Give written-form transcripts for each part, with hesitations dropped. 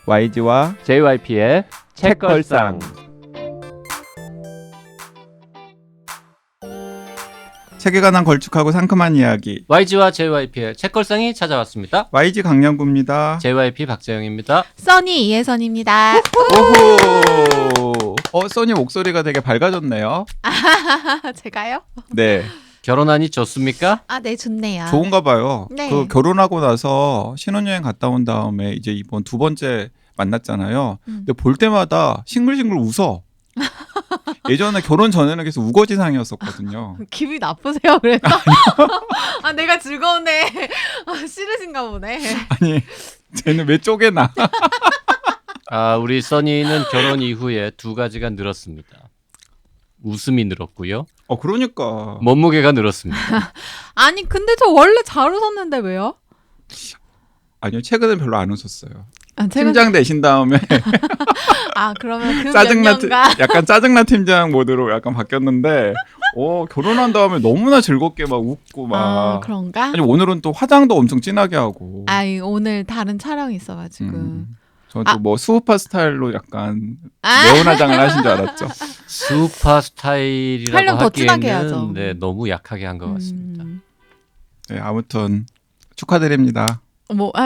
YG와 JYP의 책걸상. 책에 관한 걸쭉하고 상큼한 이야기. YG와 JYP의 책걸상이 찾아왔습니다. YG 강량구입니다. JYP 박재영입니다. 써니 이혜선입니다. 오호. 써니 목소리가 되게 밝아졌네요. 제가요? 네. 결혼하니 좋습니까? 아, 네, 좋네요. 좋은가 봐요. 네. 그 결혼하고 나서 신혼여행 갔다 온 다음에 이제 이번 두 번째 만났잖아요. 근데 볼 때마다 싱글싱글 웃어. 예전에 결혼 전에는 계속 우거지상이었었거든요. 기분이 나쁘세요, 그래서? 아, 내가 즐거운데 싫으신가 보네. 아니, 쟤는 왜 쪼개나? 우리 써니는 결혼 이후에 두 가지가 늘었습니다. 웃음이 늘었고요. 그러니까. 몸무게가 늘었습니다. 아니, 근데 저 원래 잘 웃었는데 왜요? 아니요, 최근엔 별로 안 웃었어요. 아, 팀장 되신 다음에 그러면 그 몇 짜증나 년간 약간 짜증나 팀장 모드로 약간 바뀌었는데 결혼한 다음에 너무나 즐겁게 막 웃고 막 그런가? 아니 오늘은 또 화장도 엄청 진하게 하고 오늘 다른 촬영이 있어가지고 저도 뭐 수우파 스타일로 약간 네온 화장을 하신 줄 알았죠. 수우파 스타일이라고 하려면 더 진하게 하기에는 해야죠. 네, 너무 약하게 한 것 같습니다. 네, 아무튼 축하드립니다.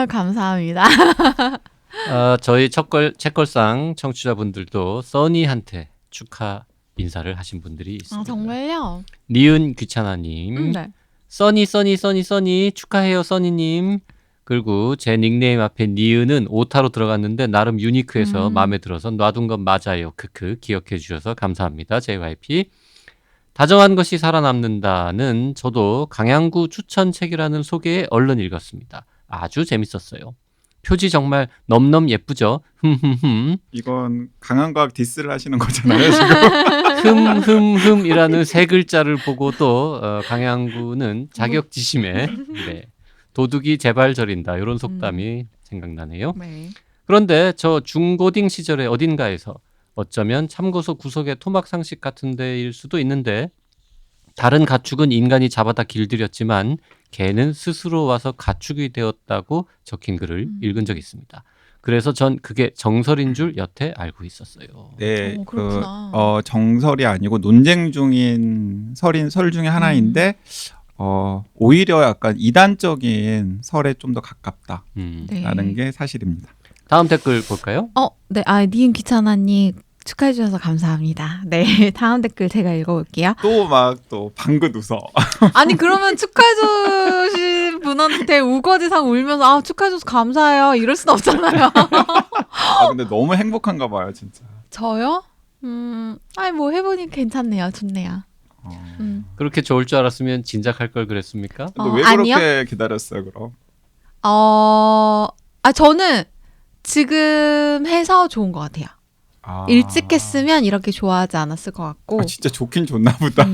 감사합니다. 저희 책걸상 청취자분들도 써니한테 축하 인사를 하신 분들이 있습니다. 정말요? 니은 귀찮아님, 네. 써니 축하해요 써니님. 그리고 제 닉네임 앞에 니은은 오타로 들어갔는데 나름 유니크해서 마음에 들어서 놔둔 건 맞아요. 크크 기억해 주셔서 감사합니다. JYP. 다정한 것이 살아남는다는 저도 강양구 추천책이라는 소개에 얼른 읽었습니다. 아주 재밌었어요. 표지 정말 넘넘 예쁘죠? 이건 강한과학 디스를 하시는 거잖아요 지금. 흠이라는 세 글자를 보고도 강양구는 자격지심에 네, 도둑이 제발 저린다 이런 속담이 생각나네요. 네. 그런데 저 중고딩 시절에 어딘가에서 어쩌면 참고서 구석의 토막상식 같은 데일 수도 있는데 다른 가축은 인간이 잡아다 길들였지만 개는 스스로 와서 가축이 되었다고 적힌 글을 읽은 적이 있습니다. 그래서 전 그게 정설인 줄 여태 알고 있었어요. 네, 그렇구나. 정설이 아니고 논쟁 중인 설 중에 하나인데 오히려 약간 이단적인 설에 좀 더 가깝다라는 게 사실입니다. 다음 댓글 볼까요? 네. 니은 귀찮아님 축하해 주셔서 감사합니다. 네, 다음 댓글 제가 읽어볼게요. 또 방긋 웃어. 아니, 그러면 축하해 주신 분한테 우거지상 울면서 축하해 줘서 감사해요 이럴 순 없잖아요. 근데 너무 행복한가 봐요 진짜. 저요? 뭐 해보니 괜찮네요. 좋네요. 그렇게 좋을 줄 알았으면 진작할 걸 그랬습니까? 근데 왜 아니요? 그렇게 기다렸어요 그럼? 저는 지금 해서 좋은 것 같아요. 일찍 했으면 이렇게 좋아하지 않았을 것 같고. 진짜 좋긴 좋나 보다.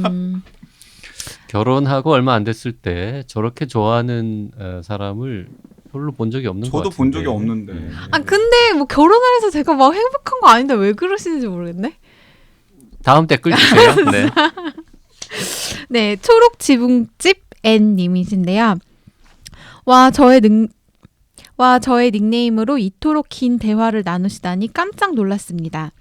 결혼하고 얼마 안 됐을 때 저렇게 좋아하는 사람을 별로 본 적이 없는 것 같은데. 저도 본 적이 없는데. 근데 뭐 결혼을 해서 제가 막 행복한 거 아닌데 왜 그러시는지 모르겠네. 다음 댓글 주세요. 네. 네, 초록 지붕집 N님이신데요. 저의 닉네임으로 이토록 긴 대화를 나누시다니 깜짝 놀랐습니다.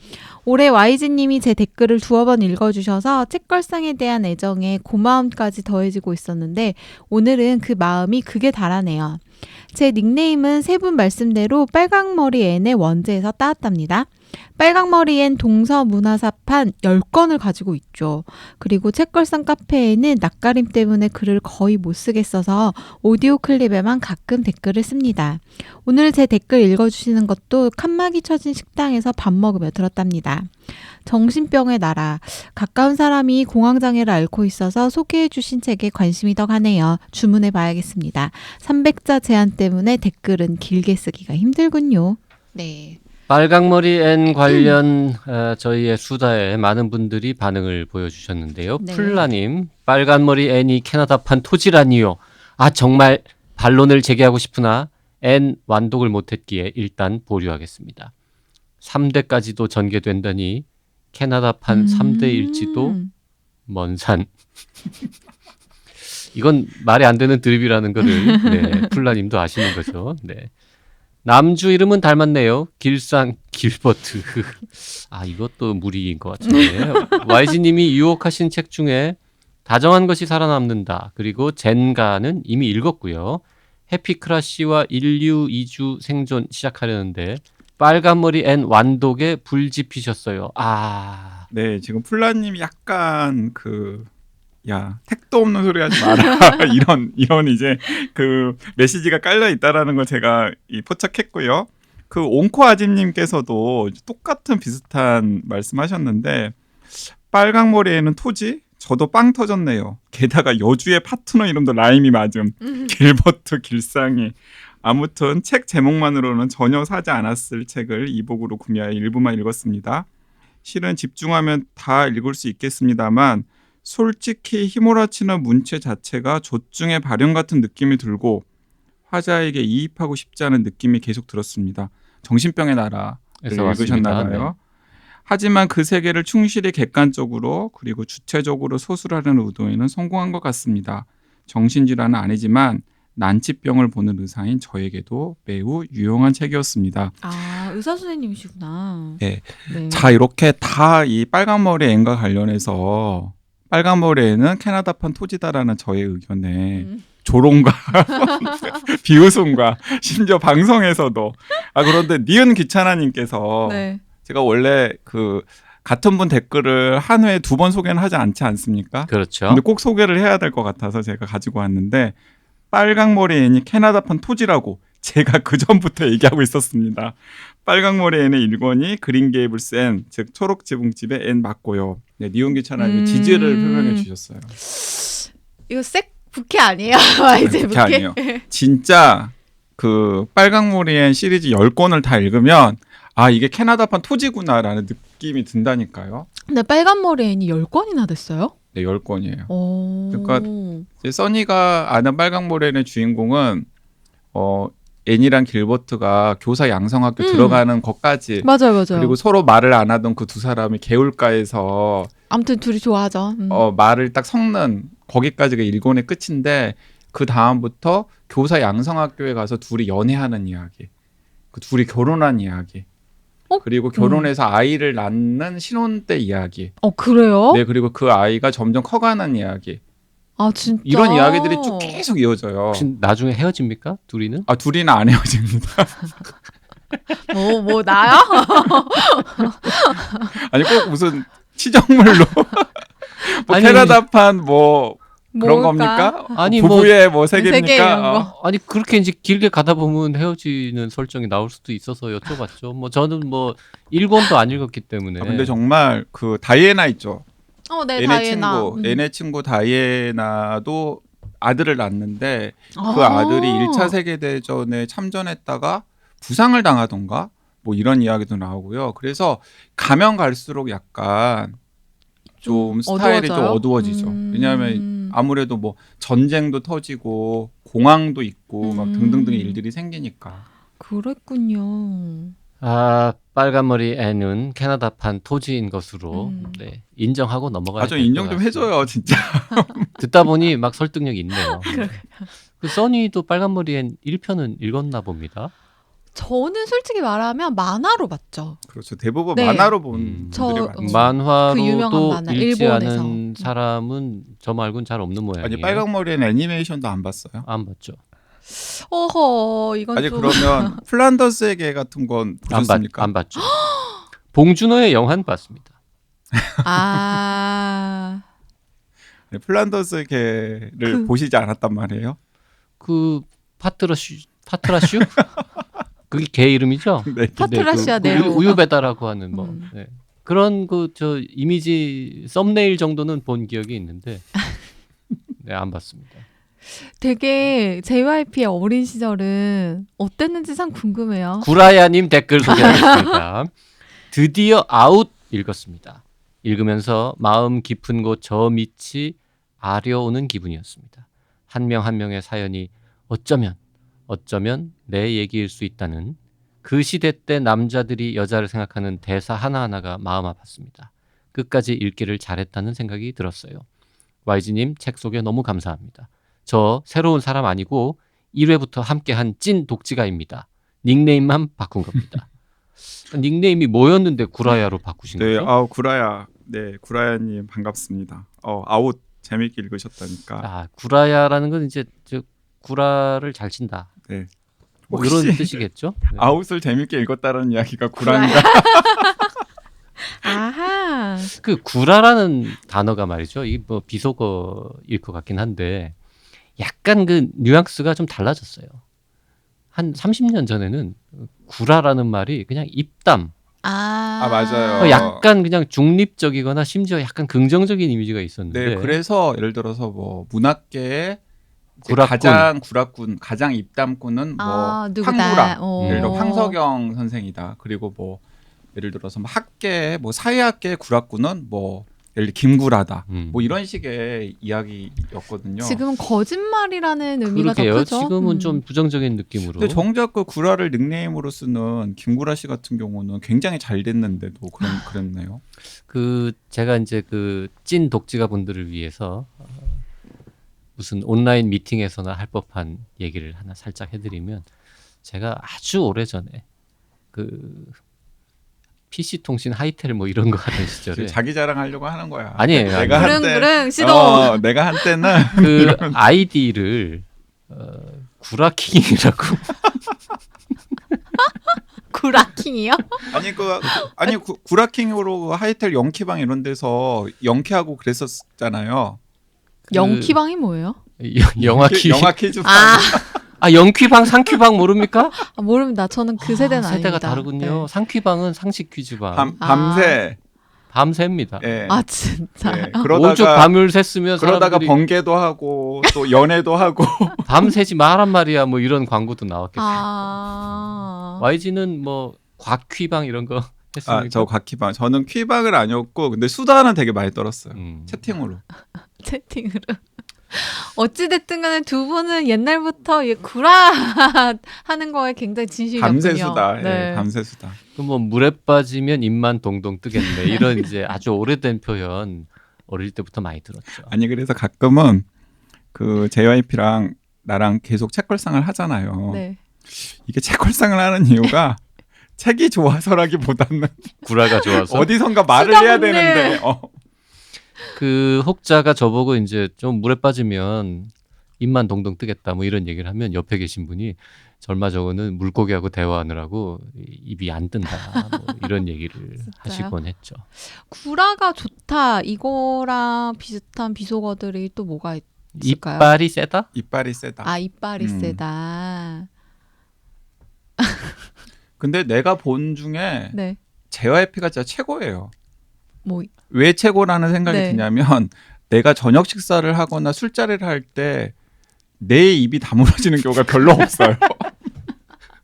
올해 YG님이 제 댓글을 두어 번 읽어주셔서 책걸상에 대한 애정에 고마움까지 더해지고 있었는데 오늘은 그 마음이 극에 달하네요. 제 닉네임은 세 분 말씀대로 빨강머리 N의 원제에서 따왔답니다. 빨강머리엔 동서문화사판 10권을 가지고 있죠. 그리고 책걸상 카페에는 낯가림 때문에 글을 거의 못 쓰겠어서 오디오 클립에만 가끔 댓글을 씁니다. 오늘 제 댓글 읽어주시는 것도 칸막이 쳐진 식당에서 밥 먹으며 들었답니다. 정신병의 나라. 가까운 사람이 공황장애를 앓고 있어서 소개해주신 책에 관심이 더 가네요. 주문해 봐야겠습니다. 300자 제한 때문에 댓글은 길게 쓰기가 힘들군요. 네. 빨강머리 N 관련 저희의 수다에 많은 분들이 반응을 보여주셨는데요. 네. 플라님, 빨간머리 N이 캐나다판 토지라니요. 정말 반론을 제기하고 싶으나 N 완독을 못했기에 일단 보류하겠습니다. 3대까지도 전개된다니 캐나다판 3대일지도 먼 산. 이건 말이 안 되는 드립이라는 거를 플라님도 아시는 거죠. 네. 남주 이름은 닮았네요. 길상 길버트. 아 이것도 무리인 것 같은데. YG님이 유혹하신 책 중에 다정한 것이 살아남는다. 그리고 젠가는 이미 읽었고요. 해피크라쉬와 인류 이주 생존 시작하려는데 빨간머리 앤 완독에 불 지피셨어요. 아, 네, 지금 플라님이 약간 야, 택도 없는 소리 하지 마라. 이런 이제 메시지가 깔려 있다라는 걸 제가 포착했고요. 옹코 아짐님께서도 똑같은 비슷한 말씀하셨는데, 빨강머리에는 토지? 저도 빵 터졌네요. 게다가 여주의 파트너 이름도 라임이 맞음. 길버트 길상이. 아무튼 책 제목만으로는 전혀 사지 않았을 책을 이북으로 구매하여 일부만 읽었습니다. 실은 집중하면 다 읽을 수 있겠습니다만 솔직히 휘몰아치는 문체 자체가 조증의 발현 같은 느낌이 들고 화자에게 이입하고 싶지 않은 느낌이 계속 들었습니다. 정신병의 나라를 읽으셨나 봐요. 네. 하지만 그 세계를 충실히 객관적으로 그리고 주체적으로 소술하려는 의도에는 성공한 것 같습니다. 정신질환은 아니지만 난치병을 보는 의사인 저에게도 매우 유용한 책이었습니다. 아, 의사 선생님이시구나. 네. 네. 자, 이렇게 다 이 빨간머리 앤과 관련해서 빨간머리에는 캐나다판 토지다라는 저의 의견에 조롱과 비웃음과 심지어 방송에서도 그런데 니은 귀찮아님께서 네. 제가 원래 같은 분 댓글을 한 회에 2번 소개는 하지 않지 않습니까? 그렇죠. 근데 꼭 소개를 해야 될 것 같아서 제가 가지고 왔는데 빨강머리 앤이 캐나다판 토지라고 제가 그 전부터 얘기하고 있었습니다. 빨강머리 앤의 일권이 그린게이블스 앤, 즉 초록 지붕집의 앤 맞고요. 네, 니온 귀찮아님이 지지를 표명해 주셨어요. 이거 색 부캐 아니에요? 이제 부캐 아니에요. 진짜 빨강머리 앤 시리즈 10권을 다 읽으면 이게 캐나다판 토지구나라는 느낌이 든다니까요. 근데 빨간머리 앤이 10권이나 됐어요? 네, 10권이에요. 그러니까 이제 써니가 아는 빨강머리 앤의 주인공은 앤이랑 길버트가 교사 양성학교 들어가는 것까지 맞아요. 그리고 서로 말을 안 하던 그 두 사람이 개울가에서 아무튼 둘이 좋아하죠. 말을 딱 섞는 거기까지가 1권의 끝인데 그 다음부터 교사 양성학교에 가서 둘이 연애하는 이야기, 둘이 결혼한 이야기, 그리고 결혼해서 아이를 낳는 신혼 때 이야기. 그래요? 네, 그리고 그 아이가 점점 커가는 이야기. 아, 진짜? 이런 이야기들이 쭉 계속 이어져요. 혹시 나중에 헤어집니까? 둘이는? 둘이는 안 헤어집니다. 뭐 나요? 아니 꼭 무슨 치정물로 캐나다판 그런 겁니까? 아니 부부의 세계입니까? 아니 그렇게 이제 길게 가다 보면 헤어지는 설정이 나올 수도 있어서 여쭤봤죠. 저는 1권도 안 읽었기 때문에. 근데 정말 다이애나 있죠. 네, 다이애나. 앤의 친구 다이애나도 아들을 낳는데 그 아들이 1차 세계대전에 참전했다가 부상을 당하던가 이런 이야기도 나오고요. 그래서 가면 갈수록 약간 좀 스타일이 좀 어두워지죠. 왜냐하면 아무래도 전쟁도 터지고 공황도 있고 막 등등등 일들이 생기니까. 그랬군요. 빨간머리 앤은 캐나다판 토지인 것으로 인정하고 넘어가야 될 것 같습니다. 인정 좀 해줘요, 진짜. 듣다 보니 막 설득력이 있네요. 써니도 빨간머리 앤 1편은 읽었나 봅니다. 저는 솔직히 말하면 만화로 봤죠. 그렇죠. 대부분 만화로 본 분들이 많죠. 만화로도 만화, 읽지 일본에서. 않은 사람은 저 말고는 잘 없는 모양이에요. 아니 빨강머리엔 애니메이션도 안 봤어요? 안 봤죠. 이건 좀. 그러면 플란더스의 개 같은 건 보셨습니까? 안 봤죠. 봉준호의 영화는 봤습니다. 네, 플란더스의 개를 보시지 않았단 말이에요? 파트라슈? 그게 개 이름이죠? 네. 파트라시아 네로. 우유 배달하고 하는 네. 그런 이미지 썸네일 정도는 본 기억이 있는데 네, 안 봤습니다. 되게 JYP의 어린 시절은 어땠는지 참 궁금해요. 구라야님 댓글 소개하겠습니다. 드디어 아웃 읽었습니다. 읽으면서 마음 깊은 곳 저 밑이 아려오는 기분이었습니다. 한 명 한 명의 사연이 어쩌면 내 얘기일 수 있다는 그 시대 때 남자들이 여자를 생각하는 대사 하나하나가 마음 아팠습니다. 끝까지 읽기를 잘했다는 생각이 들었어요. YG님 책 소개 너무 감사합니다. 저 새로운 사람 아니고 1회부터 함께한 찐 독지가입니다. 닉네임만 바꾼 겁니다. 닉네임이 뭐였는데 구라야로 바꾸신 네, 거죠? 구라야. 네, 구라야님 반갑습니다. 아웃 재밌게 읽으셨다니까. 아, 구라야라는 건 이제 구라를 잘 친다. 네. 뭐 혹시 이런 뜻이겠죠? 네. 아웃을 재밌게 읽었다는 이야기가 구라인가? 아하. 그 구라라는 단어가 말이죠. 이게 뭐 비속어일 것 같긴 한데 약간 그 뉘앙스가 좀 달라졌어요. 한 30년 전에는 구라라는 말이 그냥 입담, 맞아요. 약간 그냥 중립적이거나 심지어 약간 긍정적인 이미지가 있었는데 네, 그래서 예를 들어서 뭐 문학계의 이제 구락군. 가장 구락군, 가장 입담꾼은 뭐 누구다. 황구라, 오. 예를 들어 황석영 선생이다. 그리고 뭐 예를 들어서 뭐 학계, 뭐 사회학계 구락군은 뭐 예를 들어 김구라다. 뭐 이런 식의 이야기였거든요. 지금은 거짓말이라는 의미가 더 그러게요. 크죠. 지금은 좀 부정적인 느낌으로. 근데 정작 그 구라를 닉네임으로 쓰는 김구라 씨 같은 경우는 굉장히 잘 됐는데도 그랬네요. 그 제가 이제 그 찐 독지가 분들을 위해서 무슨 온라인 미팅에서나 할 법한 얘기를 하나 살짝 해드리면 제가 아주 오래 전에 그 PC 통신 하이텔 뭐 이런 거 하던 시절에 자기 자랑하려고 하는 거야. 아니에요. 내가 아니에요. 한때 그릉 시동. 내가 한때는 그 아이디를 구라킹이라고 구라킹이요? 아니 구라킹으로 하이텔 영키방 이런 데서 영키하고 그랬었잖아요. 영키방이 뭐예요? 영화 퀴즈. 영화 퀴즈방. 영퀴방, 상퀴방 모릅니까? 모릅니다. 저는 그 세대는 아닙니다. 세대가 다르군요. 네. 상퀴방은 상식 퀴즈방. 밤새. 밤새입니다. 예. 진짜. 예. 오죽 밤을 샜으면 그러다가 사람들이 번개도 하고 또 연애도 하고. 밤새지 말란 말이야. 뭐 이런 광고도 나왔겠어요. 아. YG는 뭐 곽퀴방 이런 거 했습니까? 저 곽퀴방. 저는 퀴방은 아니었고 근데 수다는 되게 많이 떨었어요. 음. 채팅으로. 채팅으로. 어찌됐든 간에 두 분은 옛날부터 이 구라 하는 거에 굉장히 진심이었군요. 밤새수다. 네. 예, 밤새수다. 그 뭐 물에 빠지면 입만 동동 뜨겠네. 이런 이제 아주 오래된 표현 어릴 때부터 많이 들었죠. 아니 그래서 가끔은 그 JYP랑 나랑 계속 책걸상을 하잖아요. 네. 이게 책걸상을 하는 이유가 책이 좋아서라기보다는 구라가 좋아서. 어디선가 말을 수다 해야 없네. 되는데 그 혹자가 저보고 이제 좀 물에 빠지면 입만 동동 뜨겠다 뭐 이런 얘기를 하면 옆에 계신 분이 절마 저거는 물고기하고 대화하느라고 입이 안 뜬다 뭐 이런 얘기를 하시곤 했죠. 구라가 좋다 이거랑 비슷한 비속어들이 또 뭐가 있을까요? 이빨이 세다? 이빨이 세다. 이빨이 세다. 근데 내가 본 중에 네. JYP가 진짜 최고예요. 뭐 왜 최고라는 생각이 네. 드냐면 내가 저녁 식사를 하거나 술자리를 할 때 내 입이 다물어지는 경우가 별로 없어요.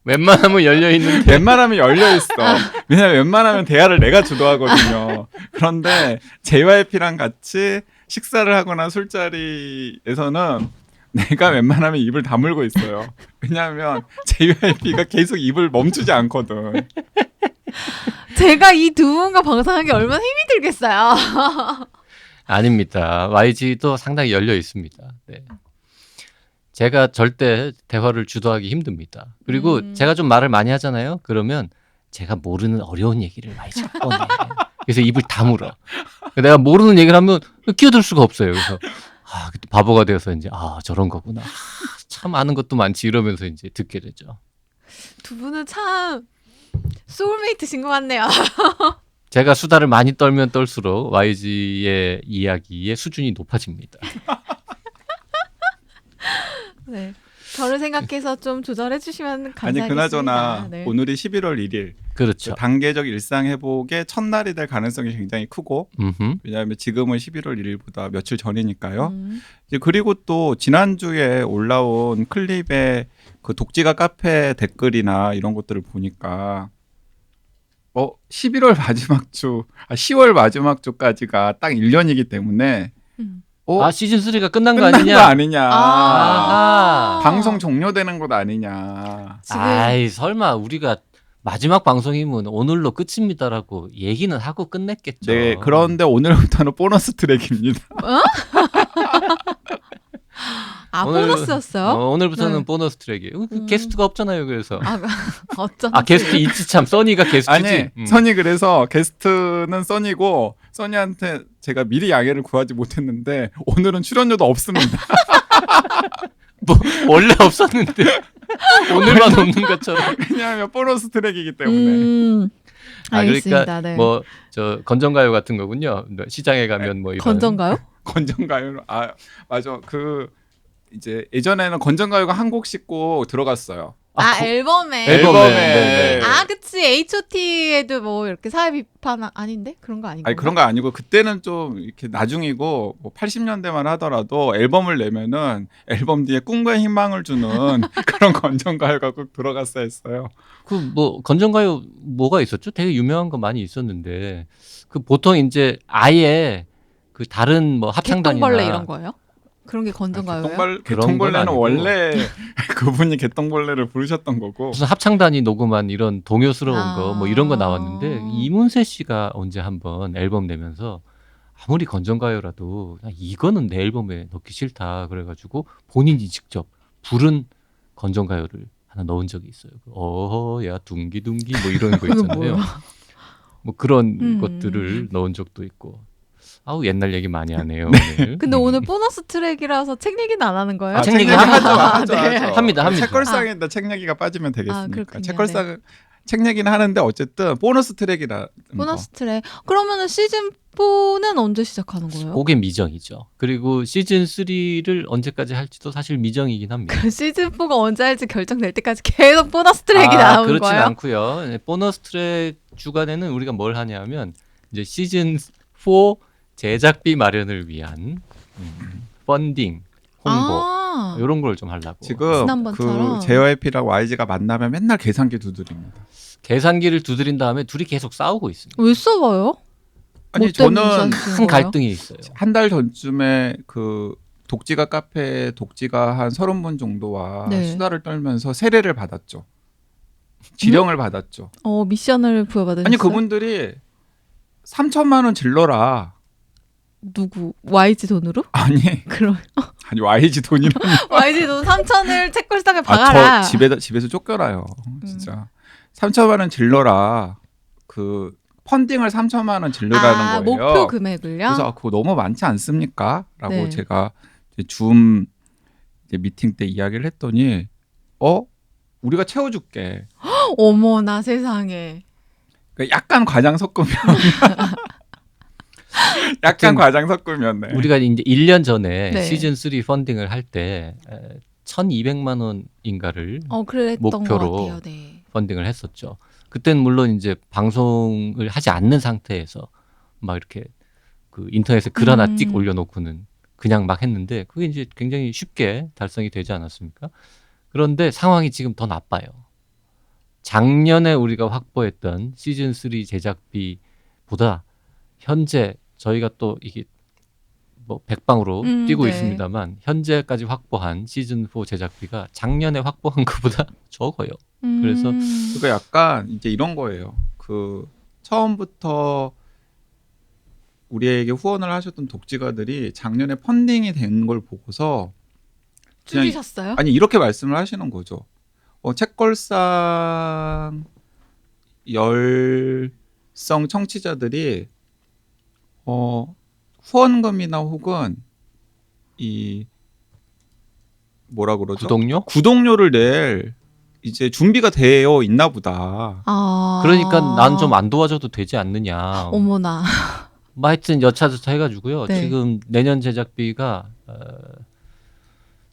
웬만하면 열려 있는데 웬만하면 열려 있어. 왜냐면 웬만하면 대화를 내가 주도하거든요. 그런데 JYP랑 같이 식사를 하거나 술자리에서는 내가 웬만하면 입을 다물고 있어요. 왜냐하면 JYP가 계속 입을 멈추지 않거든. 제가 이 두 분과 방송하기 얼마나 힘이 들겠어요. 아닙니다. YG도 상당히 열려 있습니다. 네. 제가 절대 대화를 주도하기 힘듭니다. 그리고 제가 좀 말을 많이 하잖아요. 그러면 제가 모르는 어려운 얘기를 YG가 꺼내. 그래서 입을 다물어. 내가 모르는 얘기를 하면 끼어들 수가 없어요. 그래서 바보가 되어서 이제 저런 거구나. 참 아는 것도 많지 이러면서 이제 듣게 되죠. 두 분은 참 소울메이트신 것 같네요. 제가 수다를 많이 떨면 떨수록 YG의 이야기의 수준이 높아집니다. 네. 저를 생각해서 좀 조절해 주시면 감사하겠습니다. 아니 그나저나 네. 오늘이 11월 1일 그렇죠. 단계적 일상 회복의 첫날이 될 가능성이 굉장히 크고 음흠. 왜냐하면 지금은 11월 1일보다 며칠 전이니까요. 이제 그리고 또 지난주에 올라온 클립에 그 독지가 카페 댓글이나 이런 것들을 보니까 11월 마지막 주, 10월 마지막 주까지가 딱 1년이기 때문에 시즌 3가 끝난 거 끝난 아니냐? 거 아니냐. 아하. 방송 종료되는 것 아니냐. 지금- 설마 우리가 마지막 방송이면 오늘로 끝입니다라고 얘기는 하고 끝냈겠죠. 네, 그런데 오늘부터는 보너스 트랙입니다. 보너스였어요? 오늘부터는 네. 보너스 트랙이에요. 게스트가 없잖아요. 그래서 어쩐지. 게스트 있지 참. 써니가 게스트지. 아니 써니 그래서 게스트는 써니고 써니한테 제가 미리 양해를 구하지 못했는데 오늘은 출연료도 없습니다. 뭐 원래 없었는데 오늘만 없는 것처럼. 왜냐하면 보너스 트랙이기 때문에. 알겠습니다. 그러니까 네. 뭐 저 건전가요 같은 거군요. 시장에 가면 뭐 이런 건전가요? 건전가요? 맞아. 이제 예전에는 건전가요가 한 곡씩 꼭 들어갔어요. 앨범에. 앨범에. 네. 그치. H.O.T에도 뭐 이렇게 사회 비판 아닌데? 그런 거 아닌가? 아니 그런 거 아니고 그때는 좀 이렇게 나중이고 뭐 80년대만 하더라도 앨범을 내면은 앨범 뒤에 꿈과 희망을 주는 그런 건전가요가 꼭 들어갔어야 했어요. 그 뭐 건전가요 뭐가 있었죠? 되게 유명한 거 많이 있었는데 그 보통 이제 아예 그 다른 뭐 합창단이나 개똥벌레 이런 거예요? 그런 게 건전가요예요? 개똥벌레는 아니고. 원래 그분이 개똥벌레를 부르셨던 거고. 무슨 합창단이 녹음한 이런 동요스러운 거 뭐 이런 거 나왔는데 이문세 씨가 언제 한번 앨범 내면서 아무리 건전가요라도 그냥 이거는 내 앨범에 넣기 싫다 그래가지고 본인이 직접 부른 건전가요를 하나 넣은 적이 있어요. 어허야 둥기둥기 뭐 이런 거 그건 있잖아요. 뭐야? 뭐 그런 음. 것들을 넣은 적도 있고. 아우 옛날 얘기 많이 하네요. 오늘. 근데 오늘 보너스 트랙이라서 책 얘기는 안 하는 거예요? 책 얘기 하죠. 네. 합니다. 책걸상에다 책 얘기가 빠지면 되겠습니까? 그렇군요. 책걸상 책 얘기는 하는데 어쨌든 보너스 트랙이라. 보너스 트랙. 그러면은 시즌 4는 언제 시작하는 거예요? 그게 미정이죠. 그리고 시즌 3를 언제까지 할지도 사실 미정이긴 합니다. 그 시즌 4가 언제 할지 결정될 때까지 계속 보너스 트랙이 나오는 그렇진 거예요? 않고요. 네, 보너스 트랙 주간에는 우리가 뭘 하냐면 이제 시즌 4 제작비 마련을 위한 펀딩, 홍보 이런 걸 좀 하려고. 지금 지난번처럼. 그 JYP랑 YG가 만나면 맨날 계산기 두드립니다. 계산기를 두드린 다음에 둘이 계속 싸우고 있습니다. 왜 써봐요? 아니 뭐 때문에 저는 싸우시는 큰 거예요? 갈등이 있어요. 한 달 전쯤에 그 독지가 카페 독지가 한 30분 정도와 네. 수다를 떨면서 세례를 받았죠. 지령을 받았죠. 미션을 부여받으셨어요? 아니 그분들이 3천만 원 질러라. 누구? YG 돈으로? 아니 그럼 YG 돈이라니. YG 돈 3천을 책걸상에 박아라. 저 집에서 쫓겨나요. 진짜 3천만 원 질러라. 그 펀딩을 3천만 원 질러라는 거예요. 목표 금액을요? 그래서 그거 너무 많지 않습니까? 라고 네. 제가 줌 미팅 때 이야기를 했더니 우리가 채워줄게. 어머나 세상에. 그러니까 약간 과장 섞으면 과장 섞으면 네. 우리가 이제 1년 전에 네. 시즌 3 펀딩을 할 때 1,200만 원인가를 그랬던 목표로 것 같아요. 네. 펀딩을 했었죠. 그때는 물론 이제 방송을 하지 않는 상태에서 막 이렇게 그 인터넷에 글 하나 띡 올려놓고는 그냥 막 했는데 그게 이제 굉장히 쉽게 달성이 되지 않았습니까? 그런데 상황이 지금 더 나빠요. 작년에 우리가 확보했던 시즌 3 제작비보다 현재 저희가 또 이게 뭐 백방으로 뛰고 네. 있습니다만 현재까지 확보한 시즌 4 제작비가 작년에 확보한 것보다 적어요. 그래서 그러니까 약간 이제 이런 거예요. 그 처음부터 우리에게 후원을 하셨던 독지가들이 작년에 펀딩이 된 걸 보고서 그냥 줄이셨어요? 아니 이렇게 말씀을 하시는 거죠. 책걸상 열성 청취자들이 후원금이나 혹은 이 뭐라 그러죠? 구독료를 낼 이제 준비가 되어 있나 보다. 그러니까 난 좀 안 도와줘도 되지 않느냐. 어머나. 뭐 하여튼 여차저차 해가지고요. 네. 지금 내년 제작비가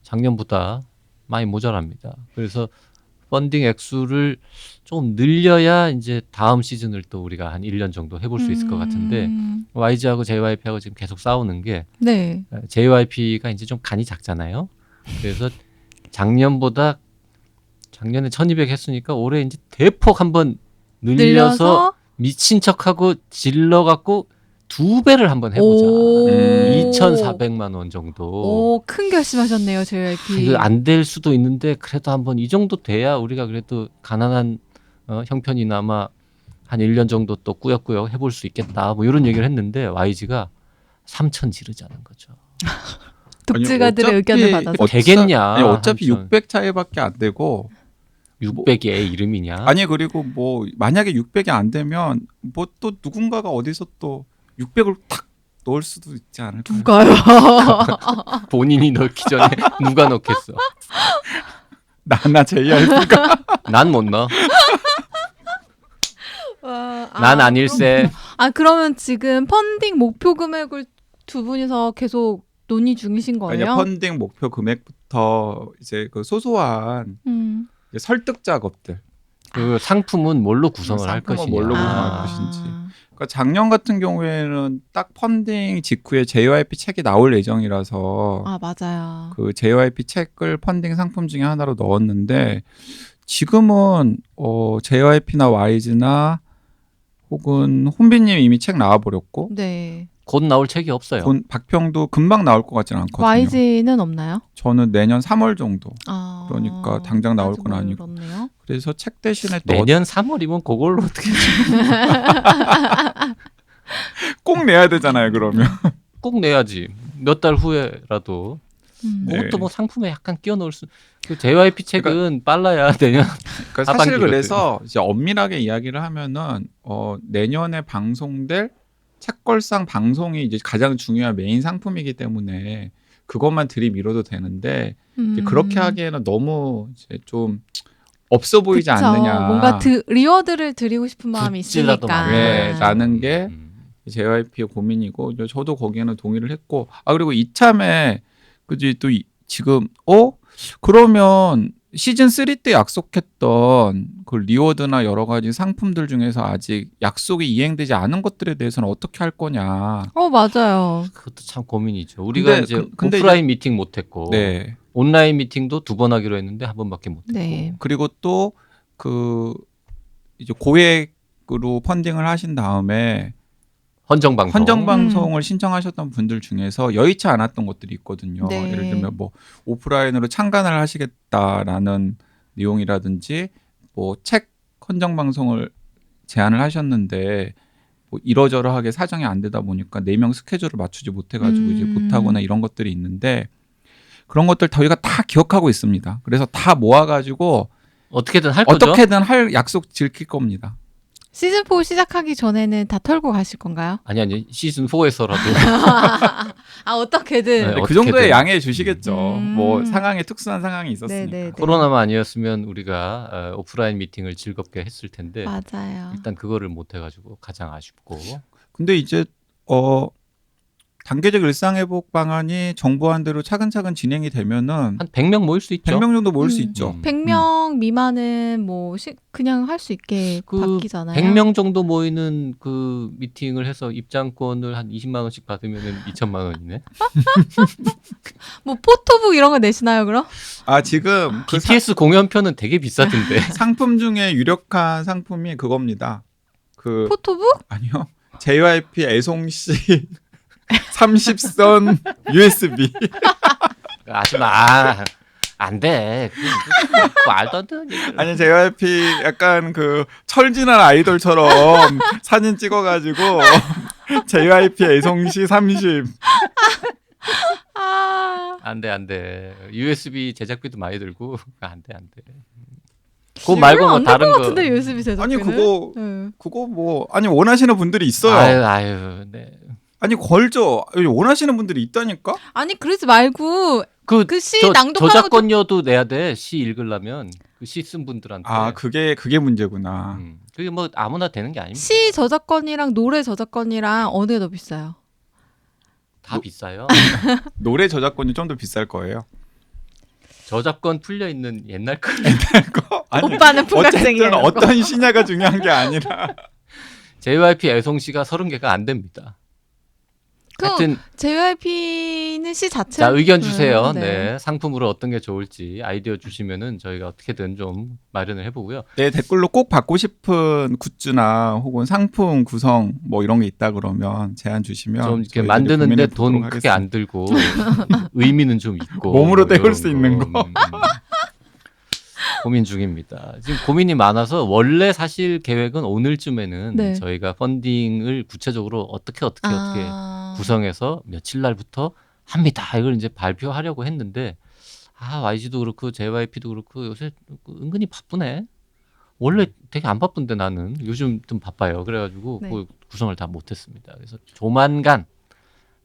작년보다 많이 모자랍니다. 그래서 펀딩 액수를 좀 늘려야 이제 다음 시즌을 또 우리가 한 1년 정도 해볼 수 있을 것 같은데 YG하고 JYP하고 지금 계속 싸우는 게 네. JYP가 이제 좀 간이 작잖아요. 그래서 작년에 1200 했으니까 올해 이제 대폭 한번 늘려서 미친 척하고 질러갖고 2배를 한번 해보자. 2,400만 원 정도. 큰 결심하셨네요, JYP. 안 될 수도 있는데 그래도 한번 이 정도 돼야 우리가 그래도 가난한 형편이나마 한 1년 정도 또 꾸역꾸역 해볼 수 있겠다. 뭐 이런 얘기를 했는데 YG가 3천 지르자는 거죠. 독주가들의 의견을 받아서. 되겠냐, 아니, 어차피 한천. 600 차이밖에 안 되고 600이 애 이름이냐? 아니 그리고 뭐 만약에 600이 안 되면 뭐 또 누군가가 어디서 또 600을 탁 넣을 수도 있지 않을까요? 누가요? 본인이 넣기 전에 누가 넣겠어? 나나 JRP가 난 못 넣어. 난 아닐세. 그러면 지금 펀딩 목표 금액을 두 분이서 계속 논의 중이신 거예요? 아니 펀딩 목표 금액부터 이제 그 소소한 이제 설득 작업들. 그 상품은 뭘로 구성을 할 상품은 것이냐. 뭘로 구성할 것인지. 그러니까 작년 같은 경우에는 딱 펀딩 직후에 JYP 책이 나올 예정이라서 맞아요. 그 JYP 책을 펀딩 상품 중에 하나로 넣었는데 지금은 JYP나 YG나 혹은 혼비님 이미 책 나와버렸고 네. 곧 나올 책이 없어요. 박평도 금방 나올 것 같지는 않거든요. YG는 없나요? 저는 내년 3월 정도. 아, 그러니까 당장 나올 아직 건 아니고. 모르겠네요. 그래서 책 대신에 또 내년 3월이면 그걸로 어떻게 꼭 내야 되잖아요. 그러면. 꼭 내야지. 몇 달 후에라도. 네. 그것도 뭐 상품에 약간 끼워 넣을 수. 그 JYP 책은 빨라야 내년. 그러니까 사실 하반기거든. 그래서 이제 엄밀하게 이야기를 하면은 내년에 방송될 책걸상 방송이 이제 가장 중요한 메인 상품이기 때문에 그것만 들이밀어도 되는데 이제 그렇게 하기에는 너무 이제 좀 없어 보이지 그쵸. 않느냐. 뭔가 리워드를 드리고 싶은 마음이 굿즈라도 있으니까. 네, 라는 게 JYP의 고민이고 저도 거기에는 동의를 했고 그리고 이참에 그지 또 지금 그러면 시즌 3 때 약속했던 그 리워드나 여러 가지 상품들 중에서 아직 약속이 이행되지 않은 것들에 대해서는 어떻게 할 거냐. 맞아요. 그것도 참 고민이죠. 우리가 근데 이제 근데 오프라인 미팅 못 했고 네. 온라인 미팅도 2번 하기로 했는데 한 번밖에 못 했고. 네. 그리고 또 그 이제 고액으로 펀딩을 하신 다음에 헌정 방송. 헌정 방송을 신청하셨던 분들 중에서 여의치 않았던 것들이 있거든요. 네. 예를 들면 뭐 오프라인으로 참관을 하시겠다라는 내용이라든지 뭐 책 헌정 방송을 제안을 하셨는데 뭐 이러저러하게 사정이 안 되다 보니까 4명 스케줄을 맞추지 못해가지고 이제 못하거나 이런 것들이 있는데 그런 것들 저희가 다 기억하고 있습니다. 그래서 다 모아가지고 어떻게든 할 거죠. 어떻게든 할 약속 지킬 겁니다. 시즌 4 시작하기 전에는 다 털고 가실 건가요? 아니 시즌 4에서라도 어떻게든. 네, 그 어떻게든. 정도의 양해해 주시겠죠. 뭐 상황에 특수한 상황이 있었으니까. 네네네. 코로나만 아니었으면 우리가 오프라인 미팅을 즐겁게 했을 텐데 맞아요. 일단 그거를 못 해가지고 가장 아쉽고. 근데 이제 단계적 일상회복 방안이 정부안대로 차근차근 진행이 되면은 한 100명 모일 수 있죠. 100명 정도 모일 수 있죠. 100명 미만은 뭐 그냥 할 수 있게 그 바뀌잖아요. 100명 정도 모이는 그 미팅을 해서 입장권을 한 20만 원씩 받으면은 2천만 원이네. 뭐 포토북 이런 거 내시나요, 그럼? 지금 그 BTS 공연표는 되게 비싸던데. 상품 중에 유력한 상품이 그겁니다. 그 포토북? 아니요. JYP 애송씨 30선 USB. 하지 마. 안 돼. 말도 안 되는 얘기를. 아니 JYP 약간 그 철진한 아이돌처럼 사진 찍어가지고 JYP 애송씨 30. 안 돼. USB 제작비도 많이 들고 안 돼. 그거 말고 뭐 다른 거. 같은데 USB 제작비는? 아니 그거 뭐 원하시는 분들이 있어요. 아유, 네. 아니 걸죠. 원하시는 분들이 있다니까. 아니 그러지 말고 그 시 낭독하는 저작권료도 내야 돼. 시 읽으려면 그 시 쓴 분들한테. 그게 문제구나. 그게 뭐 아무나 되는 게 아닙니다. 시 저작권이랑 노래 저작권이랑 어느 게 더 비싸요? 다 비싸요. 노래 저작권이 좀 더 비쌀 거예요. 저작권 풀려 있는 옛날 거. 오빠는 풍각생이에요. 어쨌든 어떤 시냐가 중요한 게 아니라. JYP 애송시가 30개가 안 됩니다. 하여튼 JYP는 시 자체. 자 의견 주세요. 네. 상품으로 어떤 게 좋을지 아이디어 주시면은 저희가 어떻게든 좀 마련을 해보고요. 네, 댓글로 꼭 받고 싶은 굿즈나 혹은 상품 구성 뭐 이런 게 있다 그러면 제안 주시면 좀 이렇게 만드는데 돈 크게 하겠습니다. 안 들고 의미는 좀 있고 몸으로 때울 이런 수 있는 거. 고민 중입니다. 지금 고민이 많아서 원래 사실 계획은 오늘쯤에는 저희가 펀딩을 구체적으로 어떻게 구성해서 며칠 날부터 합니다. 이걸 이제 발표하려고 했는데 YG도 그렇고 JYP도 그렇고 요새 은근히 바쁘네. 원래 되게 안 바쁜데 나는 요즘 좀 바빠요. 그래가지고 네. 그 구성을 다 못했습니다. 그래서 조만간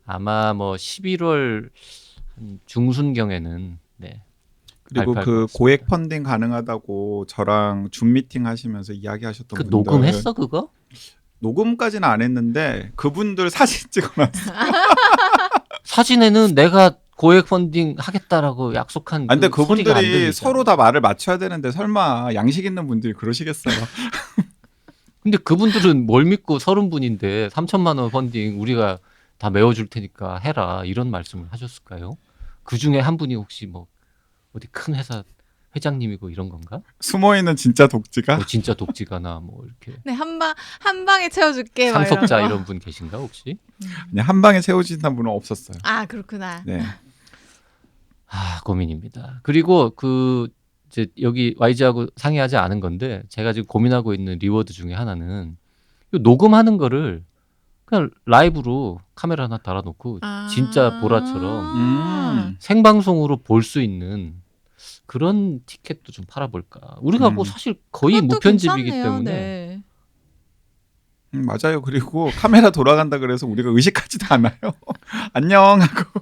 아마 뭐 11월 중순경에는 네. 그리고 발표할 것 그 같습니다. 고액 펀딩 가능하다고 저랑 줌 미팅 하시면서 이야기하셨던 그 분들 녹음했어 그거? 녹음까지는 안 했는데 그분들 사진 찍어놨어. 사진에는 내가 고액 펀딩 하겠다라고 약속한 아, 근데 그 소리가 안 그분들이 들리잖아. 서로 다 말을 맞춰야 되는데 설마 양식 있는 분들이 그러시겠어요? 근데 그분들은 뭘 믿고 30분인데 3천만 원 펀딩 우리가 다 메워줄 테니까 해라 이런 말씀을 하셨을까요? 그 중에 한 분이 혹시 뭐 어디 큰 회사 회장님이고 이런 건가? 숨어있는 진짜 독지가? 뭐 진짜 독지가나 뭐 이렇게 네, 한 방에 채워줄게. 막 상속자 이런 거. 이런 분 계신가 혹시? 그냥 한 방에 채워지는 분은 없었어요. 아, 그렇구나. 네. 고민입니다. 그리고 그 이제 여기 YG하고 상의하지 않은 건데 제가 지금 고민하고 있는 리워드 중에 하나는 이 녹음하는 거를 그냥 라이브로 카메라 하나 달아놓고 진짜 보라처럼 생방송으로 볼 수 있는 그런 티켓도 좀 팔아볼까. 우리가 뭐 사실 거의 그것도 무편집이기 괜찮네요. 때문에 네. 맞아요. 그리고 카메라 돌아간다 그래서 우리가 의식하지도 않아요. 안녕 하고.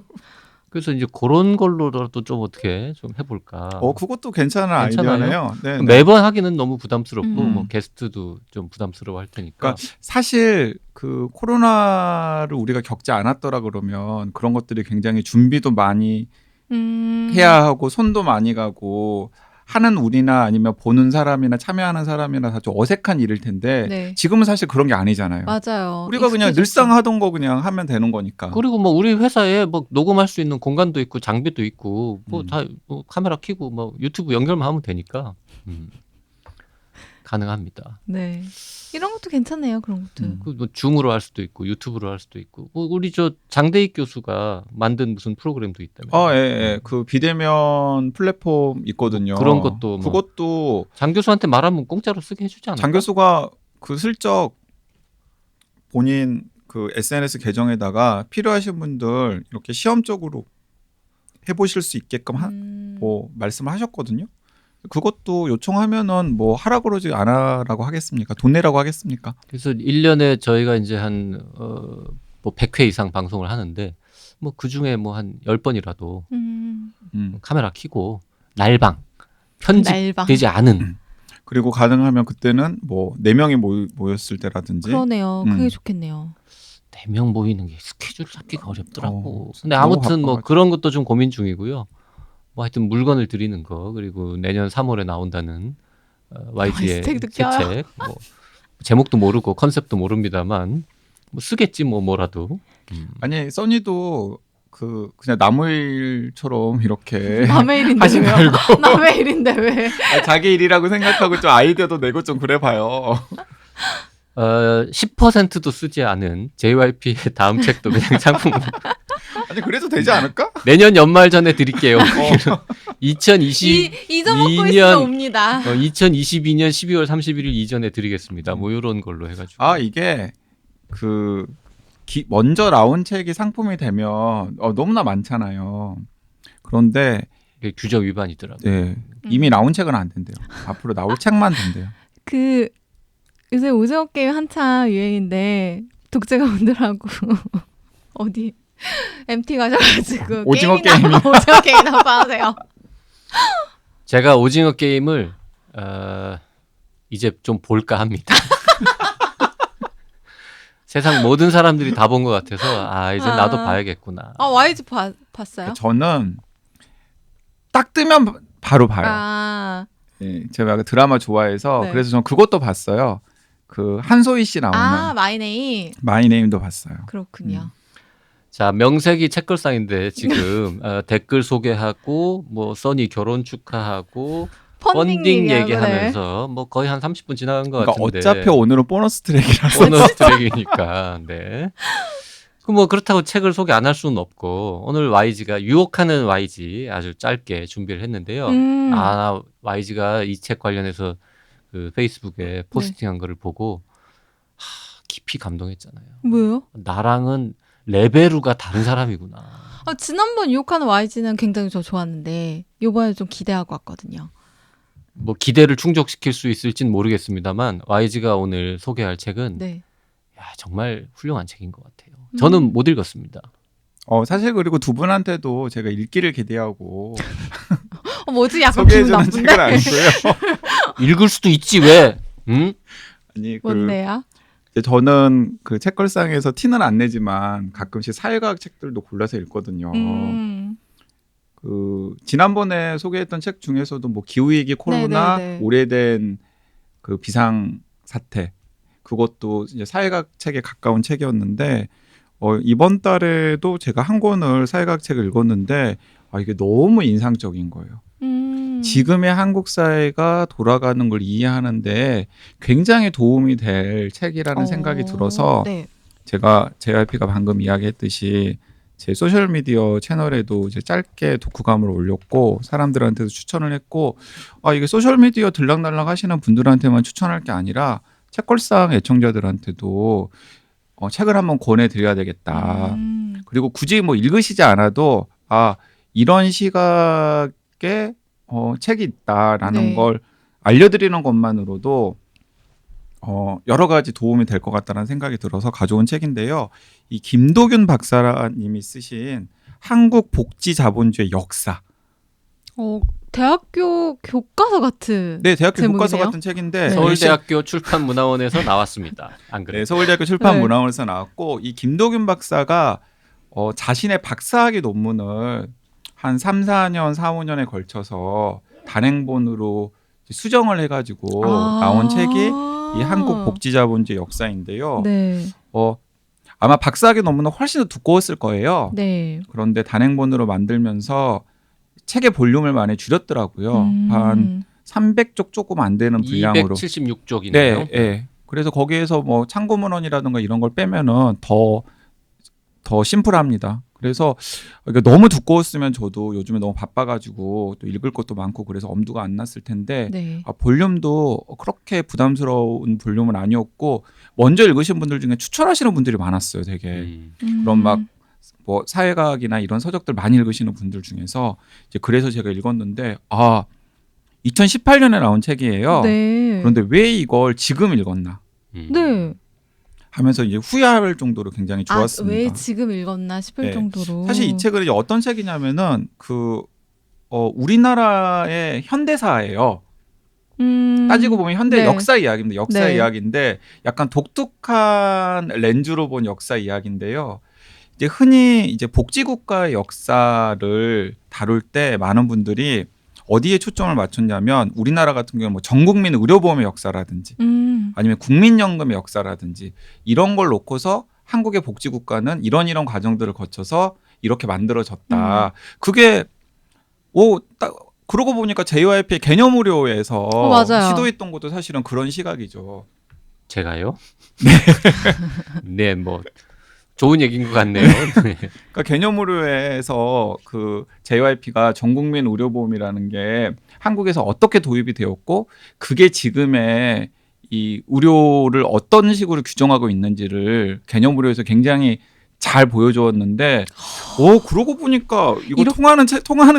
그래서 이제 그런 걸로라도 좀 어떻게 좀 해볼까. 그것도 괜찮은 괜찮아요? 아이디어네요. 네, 네. 매번 하기는 너무 부담스럽고 음. 뭐 게스트도 좀 부담스러워 할 테니까. 그러니까 사실 그 코로나를 우리가 겪지 않았더라 그러면 그런 것들이 굉장히 준비도 많이 해야 하고 손도 많이 가고 하는 우리나 아니면 보는 사람이나 참여하는 사람이나 다 좀 어색한 일일 텐데 네. 지금은 사실 그런 게 아니잖아요. 맞아요. 우리가 그냥 익숙해졌죠. 늘상 하던 거 그냥 하면 되는 거니까. 그리고 뭐 우리 회사에 뭐 녹음할 수 있는 공간도 있고 장비도 있고 뭐 음. 다 뭐 카메라 켜고 뭐 유튜브 연결만 하면 되니까 가능합니다. 네. 이런 것도 괜찮네요. 그런 것도. 그 뭐 줌으로 할 수도 있고 유튜브로 할 수도 있고 뭐 우리 저 장대익 교수가 만든 무슨 프로그램도 있다면. 예, 예. 그 비대면 플랫폼 있거든요. 그런 것도 뭐 그것도 장 교수한테 말하면 공짜로 쓰게 해주지 않을까? 장 교수가 그 슬쩍 본인 그 SNS 계정에다가 필요하신 분들 이렇게 시험적으로 해보실 수 있게끔 뭐 말씀을 하셨거든요. 그것도 요청하면은 뭐 하라 그러지 않아라고 하겠습니까? 돈 내라고 하겠습니까? 그래서 1년에 저희가 이제 한 뭐 100회 이상 방송을 하는데 뭐 그중에 뭐 한 10번이라도 카메라 켜고 날방 편집되지 않은 그리고 가능하면 그때는 뭐 4명이 모였을 때라든지 그러네요. 그게 좋겠네요. 4명 모이는 게 스케줄 잡기가 어렵더라고. 근데 너무 아무튼 뭐 바빠가지고. 그런 것도 좀 고민 중이고요. 뭐 하여튼 물건을 드리는 거 그리고 내년 3월에 나온다는 YG의 스택도 새 껴요. 책 뭐 제목도 모르고 컨셉도 모릅니다만 뭐 쓰겠지 뭐라도. 아니 써니도 그냥 남의 일처럼 이렇게 남의 일인데 하지 왜요? 말고 남의 일인데 왜? 자기 일이라고 생각하고 좀 아이디어도 내고 좀 그래봐요. 10%도 쓰지 않은 JYP의 다음 책도 그냥 상품 아니 그래도 되지 않을까? 내년 연말 전에 드릴게요. 2020 잊어먹고 2년 있으면 옵니다. 2022년 12월 31일 이전에 드리겠습니다. 뭐 이런 걸로 해가지고. 이게 먼저 나온 책이 상품이 되면 너무나 많잖아요. 그런데 이게 규정 위반이더라고요. 네, 이미 나온 책은 안 된대요. 앞으로 나올 책만 된대요. 요새 오징어 게임 한참 유행인데 독자가분들하고 어디 MT 가셔가지고 오징어 게임이나 오징어 게임이나 봐주세요. 제가 오징어 게임을 이제 좀 볼까 합니다. 세상 모든 사람들이 다 본 것 같아서 이제 나도 봐야겠구나. YG 봤어요? 저는 딱 뜨면 바로 봐요. 네, 제가 드라마 좋아해서 네. 그래서 전 그것도 봤어요. 그 한소희 씨 나오는 마이네임. 마이네임도 봤어요. 그렇군요. 자, 명색이 책걸상인데 지금 댓글 소개하고 뭐 써니 결혼 축하하고 펀딩 얘기하면서 뭐 거의 한 30분 지나간 것 그러니까 같은데. 어차피 오늘은 보너스 트랙이라서 보너스 트랙이니까. 네. 뭐 그렇다고 책을 소개 안 할 수는 없고 오늘 YG가 유혹하는 YG 아주 짧게 준비를 했는데요. YG가 이 책 관련해서 그 페이스북에 포스팅한 거를 보고 깊이 감동했잖아요. 뭐요? 나랑은 레베루가 다른 사람이구나. 지난번 유혹하는 YG는 굉장히 저 좋았는데 이번에 좀 기대하고 왔거든요. 뭐 기대를 충족시킬 수 있을진 모르겠습니다만 YG가 오늘 소개할 책은 네. 야, 정말 훌륭한 책인 것 같아요. 저는 못 읽었습니다. 사실 그리고 두 분한테도 제가 읽기를 기대하고 뭐지? 약간 기분 소개해주는 나쁜데? 책은 아니고요. 읽을 수도 있지 왜? 응? 아니 뭔데요? 이제 저는 그 책걸상에서 티는 안 내지만 가끔씩 사회과학 책들도 골라서 읽거든요. 그 지난번에 소개했던 책 중에서도 뭐 기후위기, 코로나, 네네네. 오래된 그 비상 사태 그것도 이제 사회과학 책에 가까운 책이었는데 이번 달에도 제가 한 권을 사회과학 책을 읽었는데 이게 너무 인상적인 거예요. 지금의 한국 사회가 돌아가는 걸 이해하는데 굉장히 도움이 될 책이라는 생각이 들어서 네. 제가 JYP가 방금 이야기했듯이 제 소셜미디어 채널에도 이제 짧게 독후감을 올렸고 사람들한테도 추천을 했고 이게 소셜미디어 들락날락 하시는 분들한테만 추천할 게 아니라 책걸상 애청자들한테도 책을 한번 권해드려야 되겠다. 그리고 굳이 뭐 읽으시지 않아도 이런 시각에 책이 있다라는 네. 걸 알려드리는 것만으로도 여러 가지 도움이 될 것 같다는 생각이 들어서 가져온 책인데요. 이 김도균 박사님이 쓰신 한국 복지 자본주의 역사. 대학교 교과서 같은. 네, 대학교 제목이네요. 교과서 같은 책인데 네. 서울대학교 출판문화원에서 나왔습니다. 안 그래요? 네, 서울대학교 출판문화원에서 나왔고 이 김도균 박사가 자신의 박사학위 논문을 한 3, 4년, 4, 5년에 걸쳐서 단행본으로 수정을 해가지고 나온 책이 이 한국 복지자본주의 역사인데요. 네. 아마 박사학위 논문은 훨씬 더 두꺼웠을 거예요. 네. 그런데 단행본으로 만들면서 책의 볼륨을 많이 줄였더라고요. 한 300쪽 조금 안 되는 분량으로. 276쪽이네요. 네, 네. 그래서 거기에서 뭐 참고문헌이라든가 이런 걸 빼면은 더 심플합니다. 그래서 이게 너무 두꺼웠으면 저도 요즘에 너무 바빠가지고 또 읽을 것도 많고 그래서 엄두가 안 났을 텐데 네. 볼륨도 그렇게 부담스러운 볼륨은 아니었고 먼저 읽으신 분들 중에 추천하시는 분들이 많았어요. 되게 그럼 막 뭐 사회과학이나 이런 서적들 많이 읽으시는 분들 중에서 이제 그래서 제가 읽었는데 2018년에 나온 책이에요. 네. 그런데 왜 이걸 지금 읽었나 네. 하면서 이제 후회할 정도로 굉장히 좋았습니다. 왜 지금 읽었나 싶을 네. 정도로. 사실 이 책은 이제 어떤 책이냐면은 우리나라의 현대사예요. 따지고 보면 현대 네. 역사 이야기입니다. 역사 네. 이야기인데 약간 독특한 렌즈로 본 역사 이야기인데요. 이제 흔히 이제 복지국가의 역사를 다룰 때 많은 분들이 어디에 초점을 맞췄냐면 우리나라 같은 경우는 뭐 전국민 의료보험의 역사라든지 아니면 국민연금의 역사라든지 이런 걸 놓고서 한국의 복지국가는 이런 과정들을 거쳐서 이렇게 만들어졌다. 그게 그러고 보니까 JYP의 개념의료에서 맞아요. 시도했던 것도 사실은 그런 시각이죠. 제가요? 네, 뭐 좋은 얘기인 것 같네요. 네. 그러니까 개념의료에서 그 JYP가 전국민 의료보험이라는 게 한국에서 어떻게 도입이 되었고 그게 지금의 이 의료를 어떤 식으로 규정하고 있는지를 개념의료에서 굉장히 잘 보여주었는데 그러고 보니까 이거 통하는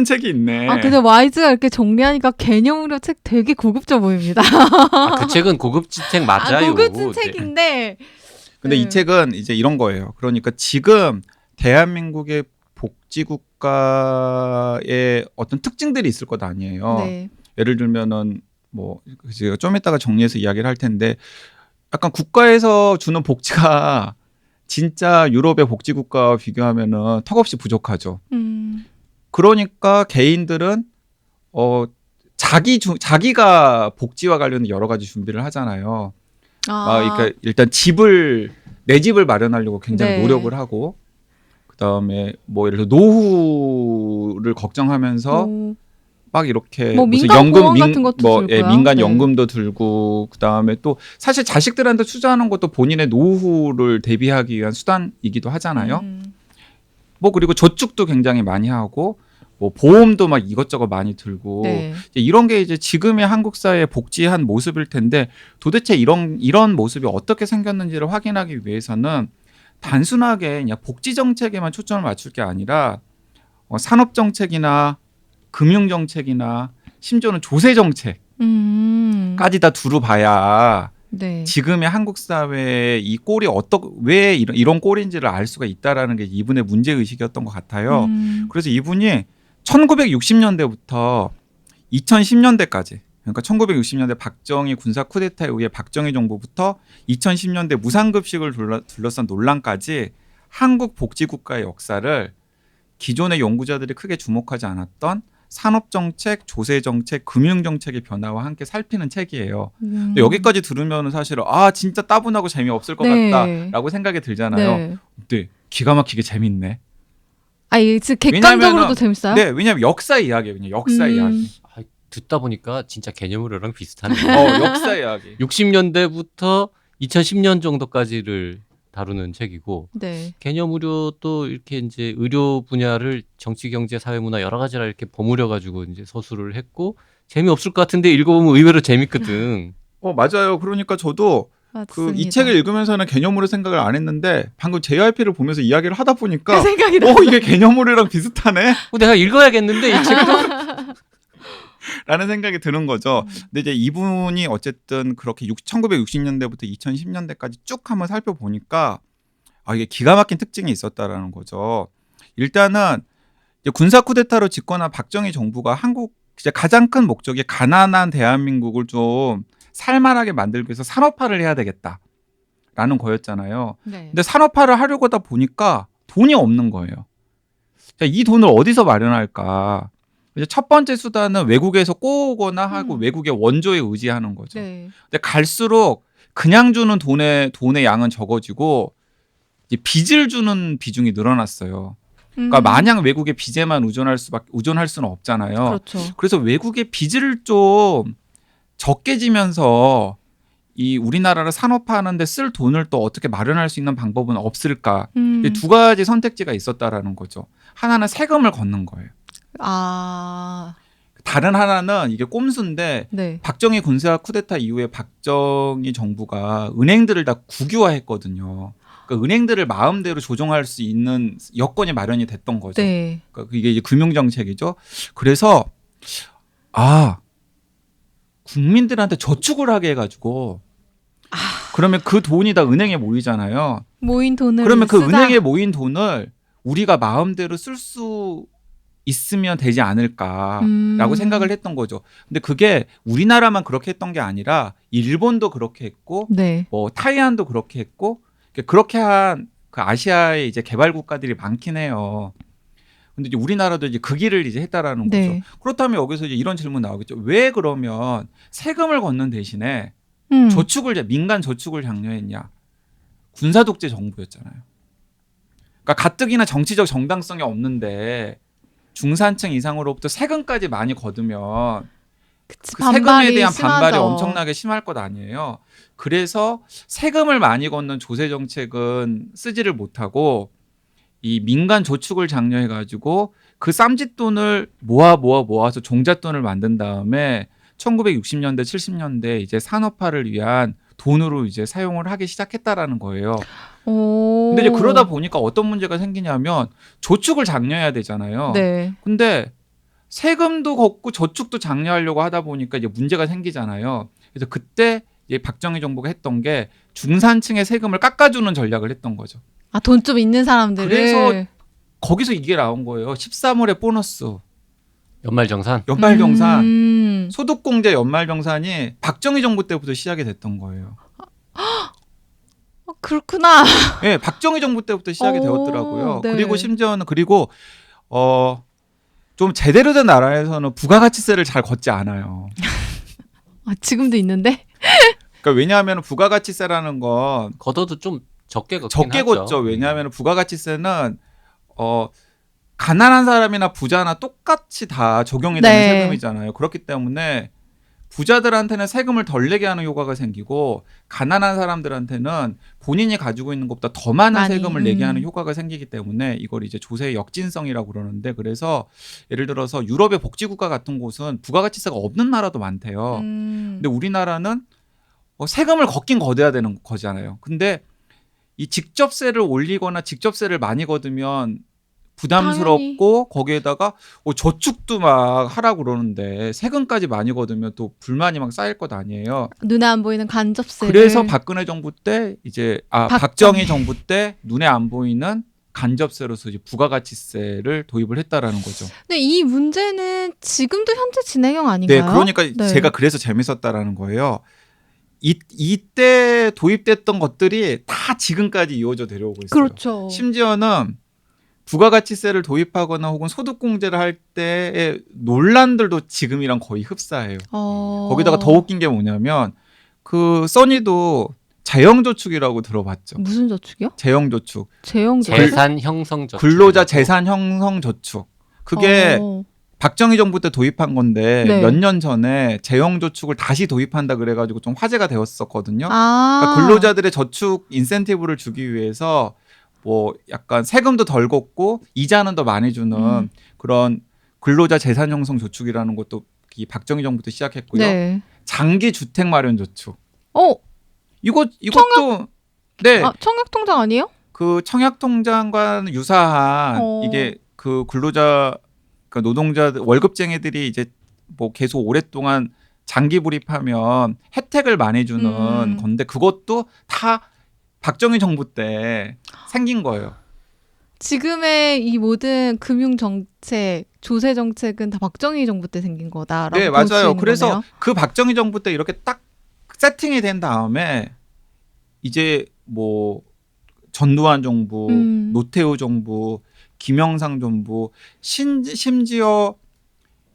책이 있네. 근데 YG가 이렇게 정리하니까 개념으로 책 되게 고급져 보입니다. 그 책은 고급진 책 맞아요. 고급진 네. 책인데. 근데 이 책은 이제 이런 거예요. 그러니까 지금 대한민국의 복지국가의 어떤 특징들이 있을 것 아니에요. 네. 예를 들면은 뭐 제가 좀 이따가 정리해서 이야기를 할 텐데 약간 국가에서 주는 복지가 진짜 유럽의 복지국가와 비교하면은 턱없이 부족하죠. 그러니까 개인들은 자기가 복지와 관련된 여러 가지 준비를 하잖아요. 그러니까 일단 내 집을 마련하려고 굉장히 네. 노력을 하고 그다음에 뭐 예를 들어 노후를 걱정하면서 막 이렇게 뭐 무슨 민간 보험 같은 것도 들고요. 민간 네. 연금도 들고 그다음에 또 사실 자식들한테 투자하는 것도 본인의 노후를 대비하기 위한 수단이기도 하잖아요. 뭐 그리고 저축도 굉장히 많이 하고 뭐 보험도 막 이것저것 많이 들고 네. 이런 게 이제 지금의 한국 사회의 복지한 모습일 텐데 도대체 이런 모습이 어떻게 생겼는지를 확인하기 위해서는 단순하게 그냥 복지 정책에만 초점을 맞출 게 아니라 산업 정책이나 금융 정책이나 심지어는 조세 정책까지 다 두루 봐야 네. 지금의 한국 사회의 이 꼴이 왜 이런 꼴인지를 알 수가 있다라는 게 이분의 문제 의식이었던 것 같아요. 그래서 이분이 1960년대부터 2010년대까지, 그러니까 1960년대 박정희 군사 쿠데타에 의해 박정희 정부부터 2010년대 무상급식을 둘러싼 논란까지 한국 복지국가의 역사를 기존의 연구자들이 크게 주목하지 않았던 산업정책, 조세정책, 금융정책의 변화와 함께 살피는 책이에요. 근데 여기까지 들으면 사실은 진짜 따분하고 재미없을 것 네. 같다라고 생각이 들잖아요. 네. 근데 기가 막히게 재밌네. 이게 객관적으로도 왜냐면은- 재밌어요? 네, 왜냐하면 역사 이야기예요. 그냥 역사 이야기. 듣다 보니까 진짜 개념으로랑 비슷하네요. 역사 이야기. 60년대부터 2010년 정도까지를 다루는 책이고 네. 개념 의료도 이렇게 이제 의료 분야를 정치, 경제, 사회, 문화 여러 가지라 이렇게 버무려 가지고 이제 서술을 했고 재미없을 것 같은데 읽어보면 의외로 재밌거든. 맞아요. 그러니까 저도 맞습니다. 이 책을 읽으면서는 개념으로 생각을 안 했는데 방금 JYP를 보면서 이야기를 하다 보니까 생각이 나. 이게 개념으로랑 비슷하네 내가 읽어야겠는데 이 책도. 라는 생각이 드는 거죠. 근데 이제 이분이 어쨌든 그렇게 1960년대부터 2010년대까지 쭉 한번 살펴보니까 이게 기가 막힌 특징이 있었다라는 거죠. 일단은 이제 군사 쿠데타로 집권한 박정희 정부가 한국 이제 가장 큰 목적이 가난한 대한민국을 좀 살만하게 만들기 위해서 산업화를 해야 되겠다라는 거였잖아요. 네. 근데 산업화를 하려고 하다 보니까 돈이 없는 거예요. 자, 이 돈을 어디서 마련할까? 이제 첫 번째 수단은 외국에서 꼬오거나 하고 외국의 원조에 의지하는 거죠. 네. 근데 갈수록 그냥 주는 돈의 양은 적어지고 이제 빚을 주는 비중이 늘어났어요. 그러니까 마냥 외국의 빚에만 의존할 수는 없잖아요. 그렇죠. 그래서 외국의 빚을 좀 적게 지면서 이 우리나라를 산업화하는데 쓸 돈을 또 어떻게 마련할 수 있는 방법은 없을까? 이 두 가지 선택지가 있었다라는 거죠. 하나는 세금을 걷는 거예요. 다른 하나는 이게 꼼수인데 네. 박정희 군사 쿠데타 이후에 박정희 정부가 은행들을 다 국유화했거든요. 그러니까 은행들을 마음대로 조종할 수 있는 여건이 마련이 됐던 거죠. 네. 그러니까 이게 이제 금융정책이죠. 그래서 국민들한테 저축을 하게 해가지고 그러면 그 돈이 다 은행에 모이잖아요. 모인 돈을 그러면 그 쓰자. 은행에 모인 돈을 우리가 마음대로 쓸 수 있으면 되지 않을까라고 생각을 했던 거죠. 근데 그게 우리나라만 그렇게 했던 게 아니라 일본도 그렇게 했고 네. 뭐 타이완도 그렇게 했고 그렇게 한 그 아시아의 이제 개발 국가들이 많긴 해요. 근데 이제 우리나라도 이제 그 길을 이제 했다라는 네. 거죠. 그렇다면 여기서 이제 이런 질문 나오겠죠. 왜 그러면 세금을 걷는 대신에 민간 저축을 장려했냐? 군사 독재 정부였잖아요. 그러니까 가뜩이나 정치적 정당성이 없는데 중산층 이상으로부터 세금까지 많이 거두면 그치, 그 세금에 대한 심하죠. 반발이 엄청나게 심할 것 아니에요. 그래서 세금을 많이 걷는 조세 정책은 쓰지를 못하고 이 민간 저축을 장려해가지고 그 쌈짓돈을 모아서 종잣돈을 만든 다음에 1960년대, 70년대 이제 산업화를 위한 돈으로 이제 사용을 하기 시작했다라는 거예요. 근데 이제 그러다 보니까 어떤 문제가 생기냐면 저축을 장려해야 되잖아요. 네. 근데 세금도 걷고 저축도 장려하려고 하다 보니까 이제 문제가 생기잖아요. 그래서 그때 이제 박정희 정부가 했던 게 중산층의 세금을 깎아주는 전략을 했던 거죠. 돈 좀 있는 사람들을. 그래서 거기서 이게 나온 거예요. 13월의 보너스, 연말정산. 연말정산, 소득공제 연말정산이 박정희 정부 때부터 시작이 됐던 거예요. 그렇구나. 네, 박정희 정부 때부터 시작이 되었더라고요. 네. 그리고 심지어는 좀 제대로 된 나라에서는 부가가치세를 잘 걷지 않아요. 지금도 있는데? 그러니까 왜냐하면 부가가치세라는 건 걷어도 좀 적게 걷긴 적게 하죠. 걷죠. 왜냐하면 부가가치세는 가난한 사람이나 부자나 똑같이 다 적용이 되는 네. 세금이잖아요. 그렇기 때문에 부자들한테는 세금을 덜 내게 하는 효과가 생기고 가난한 사람들한테는 본인이 가지고 있는 것보다 더 많은 많이, 세금을 내게 하는 효과가 생기기 때문에 이걸 이제 조세의 역진성이라고 그러는데, 그래서 예를 들어서 유럽의 복지국가 같은 곳은 부가가치세가 없는 나라도 많대요. 근데 우리나라는 세금을 걷긴 걷어야 되는 거잖아요. 근데 이 직접세를 올리거나 직접세를 많이 걷으면 부담스럽고 거기에다가 저축도 막 하라고 그러는데 세금까지 많이 걷으면 또 불만이 막 쌓일 것 아니에요. 눈에 안 보이는 간접세를. 그래서 박근혜 정부 때 이제 박정희. 박정희 정부 때 눈에 안 보이는 간접세로서 이제 부가가치세를 도입을 했다라는 거죠. 근데 이 문제는 지금도 현재 진행형 네, 아닌가요? 그러니까 네. 제가 그래서 재밌었다라는 거예요. 이때 도입됐던 것들이 다 지금까지 이어져 내려오고 있어요. 그렇죠. 심지어는 부가가치세를 도입하거나 혹은 소득공제를 할 때의 논란들도 지금이랑 거의 흡사해요. 거기다가 더 웃긴 게 뭐냐면 그 써니도 재형저축이라고 들어봤죠. 무슨 저축이요? 재형저축. 재형저축. 재산 형성 저축. 근로자 재산 형성 저축. 그게 박정희 정부 때 도입한 건데 네. 몇 년 전에 재형저축을 다시 도입한다 그래가지고 좀 화제가 되었었거든요. 아. 그러니까 근로자들의 저축 인센티브를 주기 위해서 뭐 약간 세금도 덜 걷고 이자는 더 많이 주는 그런 근로자 재산 형성 저축이라는 것도 이 박정희 정부 때 시작했고요. 네. 장기 주택 마련 저축. 청약? 네. 청약 통장 아니에요? 그 청약 통장과는 유사한 이게 그 근로자 그 노동자 월급쟁이들이 이제 뭐 계속 오랫동안 장기 불입하면 혜택을 많이 주는 건데 그것도 다 박정희 정부 때 생긴 거예요. 지금의 이 모든 금융 정책, 조세 정책은 다 박정희 정부 때 생긴 거다라고 네, 볼 수 맞아요. 있는 그래서 거네요. 그 박정희 정부 때 이렇게 딱 세팅이 된 다음에 이제 뭐 전두환 정부, 노태우 정부, 김영삼 정부, 심지어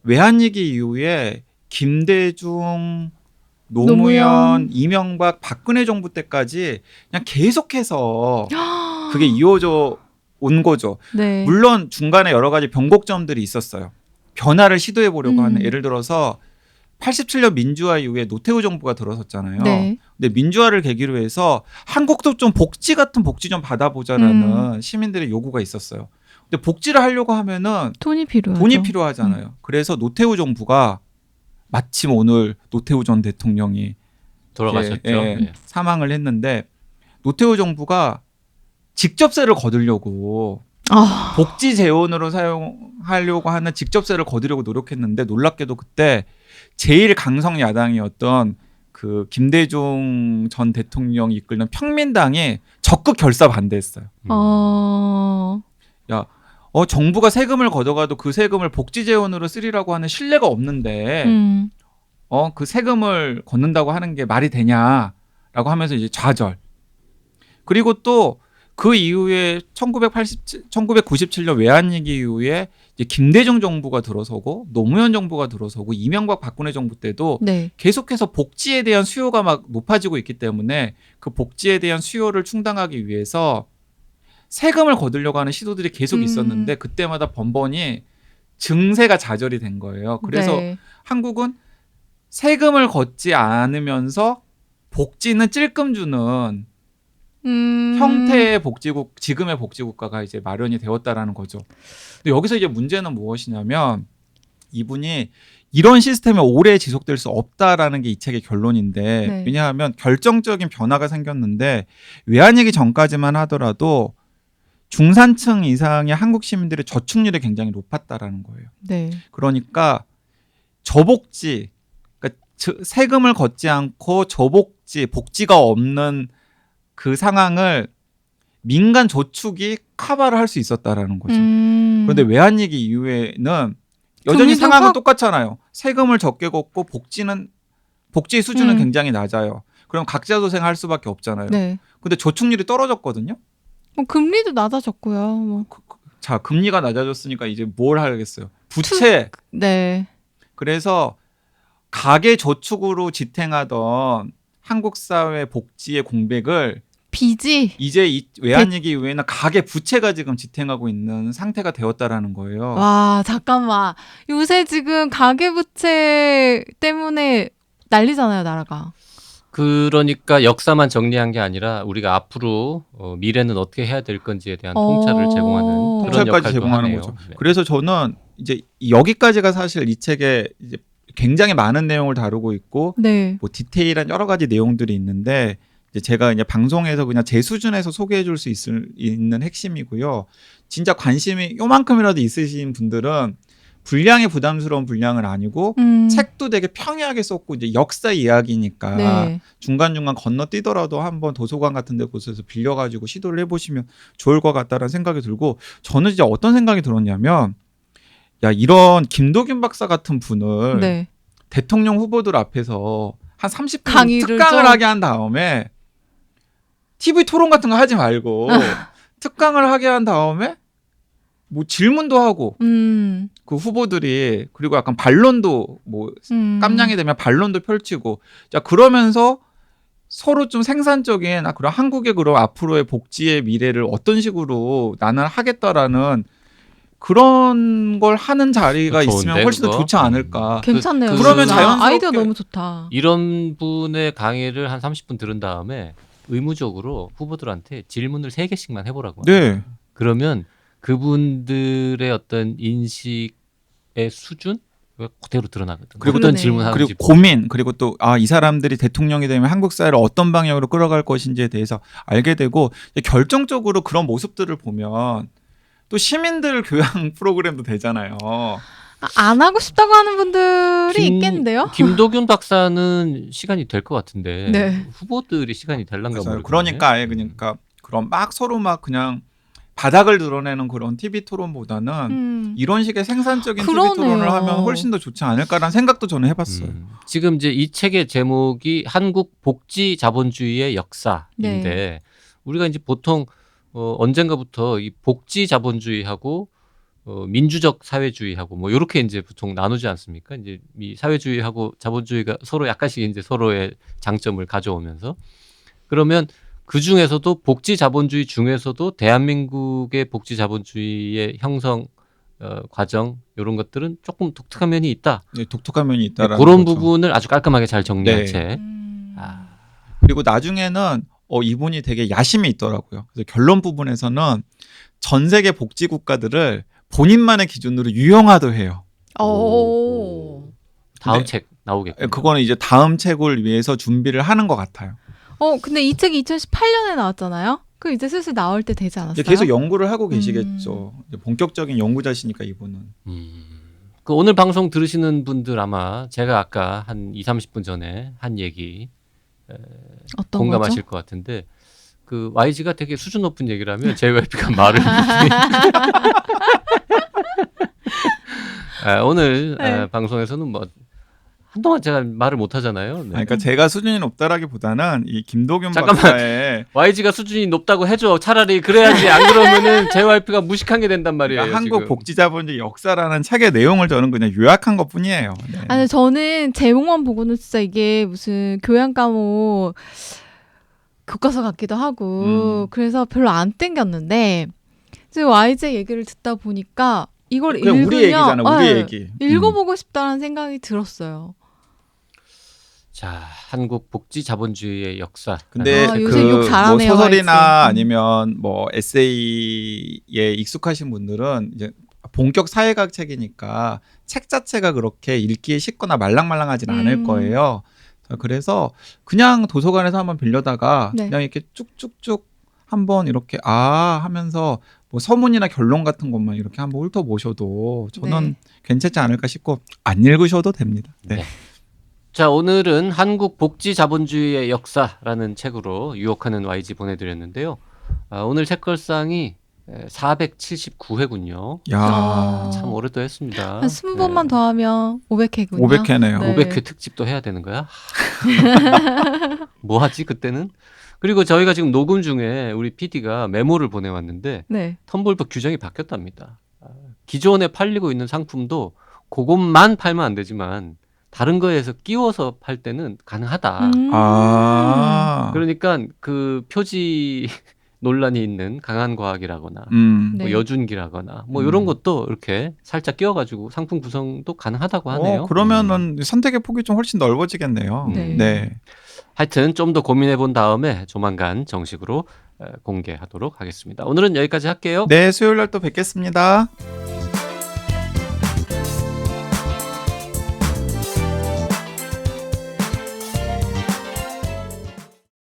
외환위기 이후에 김대중, 노무현, 이명박, 박근혜 정부 때까지 그냥 계속해서 그게 이어져 온 거죠. 네. 물론 중간에 여러 가지 변곡점들이 있었어요. 변화를 시도해 보려고 하는 예를 들어서 87년 민주화 이후에 노태우 정부가 들어섰잖아요. 네. 근데 민주화를 계기로 해서 한국도 좀 복지 같은 복지 좀 받아보자라는 시민들의 요구가 있었어요. 근데 복지를 하려고 하면은 돈이 필요하죠. 돈이 필요하잖아요. 그래서 노태우 정부가 마침 오늘 노태우 전 대통령이 돌아가셨죠. 네. 사망을 했는데 노태우 정부가 직접세를 거두려고 복지 재원으로 사용하려고 하는 직접세를 거두려고 노력했는데 놀랍게도 그때 제일 강성 야당이었던 그 김대중 전 대통령이 이끌는 평민당이 적극 결사 반대했어요. 정부가 세금을 걷어가도 그 세금을 복지 재원으로 쓰리라고 하는 신뢰가 없는데 그 세금을 걷는다고 하는 게 말이 되냐라고 하면서 이제 좌절. 그리고 또 그 이후에 1997년 외환위기 이후에 이제 김대중 정부가 들어서고 노무현 정부가 들어서고 이명박 박근혜 정부 때도 계속해서 복지에 대한 수요가 막 높아지고 있기 때문에 그 복지에 대한 수요를 충당하기 위해서 세금을 거두려고 하는 시도들이 계속 있었는데 그때마다 번번이 증세가 좌절이 된 거예요. 그래서 한국은 세금을 걷지 않으면서 복지는 찔끔 주는 형태의 복지국, 지금의 복지국가가 이제 마련이 되었다라는 거죠. 근데 여기서 이제 문제는 무엇이냐면 이분이 이런 시스템이 오래 지속될 수 없다라는 게 이 책의 결론인데 왜냐하면 결정적인 변화가 생겼는데 외환위기 전까지만 하더라도 중산층 이상의 한국 시민들의 저축률이 굉장히 높았다라는 거예요. 그러니까 저복지, 그러니까 세금을 걷지 않고 저복지, 복지가 없는 그 상황을 민간 저축이 커버를 할 수 있었다라는 거죠. 그런데 외환위기 이후에는 여전히 상황은 똑같잖아요. 세금을 적게 걷고 복지 수준은 굉장히 낮아요. 그럼 각자 도생할 수밖에 없잖아요. 근데 저축률이 떨어졌거든요. 금리도 낮아졌고요. 자, 금리가 낮아졌으니까 이제 뭘 하겠어요? 부채. 그래서 가계 저축으로 지탱하던 한국 사회 복지의 공백을 빚이 이제 이 외환위기 이후에는 가계 부채가 지금 지탱하고 있는 상태가 되었다라는 거예요. 와, 잠깐만. 요새 지금 가계부채 때문에 난리잖아요, 나라가. 그러니까 역사만 정리한 게 아니라 우리가 앞으로 미래는 어떻게 해야 될 건지에 대한 통찰을 제공하는 그런 통찰까지 역할도 제공하는 하네요. 거죠. 그래서 저는 이제 여기까지가 사실 이 책에 이제 굉장히 많은 내용을 다루고 있고 뭐 디테일한 여러 가지 내용들이 있는데 이제 제가 이제 방송에서 그냥 제 수준에서 소개해 줄 수 있는 핵심이고요. 진짜 관심이 요만큼이라도 있으신 분들은 분량이 부담스러운 분량은 아니고 책도 되게 평이하게 썼고 이제 역사 이야기니까 네. 중간중간 건너뛰더라도 한번 도서관 같은 데 곳에서 빌려가지고 시도를 해보시면 좋을 것 같다라는 생각이 들고 저는 이제 어떤 생각이 들었냐면 야 이런 김도균 박사 같은 분을 네. 대통령 후보들 앞에서 한 30분 강의를 특강을 좀- 하게 한 다음에 TV 토론 같은 거 하지 말고 특강을 하게 한 다음에 뭐 질문도 하고 그 후보들이 그리고 약간 반론도 뭐 깜냥이 되면 반론도 펼치고 자 그러면서 서로 좀 생산적인 그럼 한국의 그럼 앞으로의 복지의 미래를 어떤 식으로 나는 하겠다라는 그런 걸 하는 자리가 좋은데, 있으면 훨씬 더 그거? 좋지 않을까. 괜찮네요. 그러면 진짜. 자연스럽게- 아이디어 너무 좋다. 이런 분의 강의를 한 30분 들은 다음에 의무적으로 후보들한테 질문을 3개씩만 해보라고. 네. 그러면 그분들의 어떤 인식의 수준 그대로 드러나거든. 그리고 어떤 그러네. 질문하는지 그리고 고민 그리고 또 이 사람들이 대통령이 되면 한국 사회를 어떤 방향으로 끌어갈 것인지에 대해서 알게 되고 결정적으로 그런 모습들을 보면 또 시민들 교양 프로그램도 되잖아요. 안 하고 싶다고 하는 분들이 있겠는데요? 김도균 박사는 시간이 될 것 같은데 네. 후보들이 시간이 될란가 맞아요. 모르겠네. 그러니까 아예 그러니까 그런 막 서로 막 그냥 바닥을 드러내는 그런 TV 토론보다는 이런 식의 생산적인 TV 그러네요. 토론을 하면 훨씬 더 좋지 않을까라는 생각도 저는 해봤어요. 지금 이제 이 책의 제목이 한국 복지 자본주의의 역사인데 네. 우리가 이제 보통 언젠가부터 이 복지 자본주의하고 민주적 사회주의하고 뭐 이렇게 이제 보통 나누지 않습니까? 이제 이 사회주의하고 자본주의가 서로 약간씩 이제 서로의 장점을 가져오면서 그러면 그 중에서도 복지 자본주의 중에서도 대한민국의 복지 자본주의의 형성 과정 이런 것들은 조금 독특한 면이 있다. 네, 독특한 면이 있다라는 그런 거죠. 부분을 아주 깔끔하게 잘 정리한 네. 책. 아, 그리고 나중에는 이분이 되게 야심이 있더라고요. 그래서 결론 부분에서는 전 세계 복지 국가들을 본인만의 기준으로 유형화도 해요. 오. 다음 네. 책 나오겠군요. 그거는 이제 다음 책을 위해서 준비를 하는 것 같아요. 근데 이 책이 2018년에 나왔잖아요. 그 이제 슬슬 나올 때 되지 않았어요? 이제 계속 연구를 하고 계시겠죠. 이제 본격적인 연구자시니까 이분은. 그 오늘 방송 들으시는 분들 아마 제가 아까 한 20-30분 전에 한 얘기 어떤 공감하실 거죠? 것 같은데 그 YG가 되게 수준 높은 얘기를 하면 JYP가 말을 오늘 네. 방송에서는 뭐 한동안 제가 말을 못 하잖아요. 네. 그러니까 제가 수준이 높다라기보다는 이 김도균 잠깐만. 박사의 YG가 수준이 높다고 해줘. 차라리 그래야지 안 그러면은 JYP가 무식한 게 된단 말이에요. 그러니까 한국 지금. 복지자본주의 역사라는 책의 내용을 저는 그냥 요약한 것뿐이에요. 네. 아니 저는 제목만 보고는 진짜 이게 무슨 교양 과목 교과서 같기도 하고 그래서 별로 안 땡겼는데 지금 YG 얘기를 듣다 보니까 이걸 그냥 읽으면 우리 얘기잖아. 우리 네, 얘기. 읽어보고 싶다는 생각이 들었어요. 자, 한국 복지 자본주의의 역사. 근데 아, 그 요새 욕 뭐 잘하네요, 소설이나 YG. 아니면 뭐 에세이에 익숙하신 분들은 이제 본격 사회학 책이니까 책 자체가 그렇게 읽기에 쉽거나 말랑말랑하진 않을 거예요. 그래서 그냥 도서관에서 한번 빌려다가 네. 그냥 이렇게 쭉쭉쭉 한번 이렇게 하면서 뭐 서문이나 결론 같은 것만 이렇게 한번 훑어보셔도 저는 네. 괜찮지 않을까 싶고 안 읽으셔도 됩니다. 네. 네. 자, 오늘은 한국 복지 자본주의의 역사라는 책으로 유혹하는 YG 보내드렸는데요. 오늘 책걸상이 479회군요. 야, 참 오래도 했습니다. 한 20번만 더 하면 500회군요. 500회네요. 네. 500회 특집도 해야 되는 거야? 뭐 하지 그때는? 그리고 저희가 지금 녹음 중에 우리 PD가 메모를 보내왔는데 네. 텀블벅 규정이 바뀌었답니다. 기존에 팔리고 있는 상품도 그것만 팔면 안 되지만 다른 거에서 끼워서 팔 때는 가능하다. 그러니까 그 표지 논란이 있는 강한 과학이라거나 네. 뭐 여준기라거나 뭐 이런 것도 이렇게 살짝 끼워가지고 상품 구성도 가능하다고 하네요. 그러면은 선택의 폭이 좀 훨씬 넓어지겠네요. 네. 네. 하여튼 좀 더 고민해 본 다음에 조만간 정식으로 공개하도록 하겠습니다. 오늘은 여기까지 할게요. 네, 수요일 날 또 뵙겠습니다.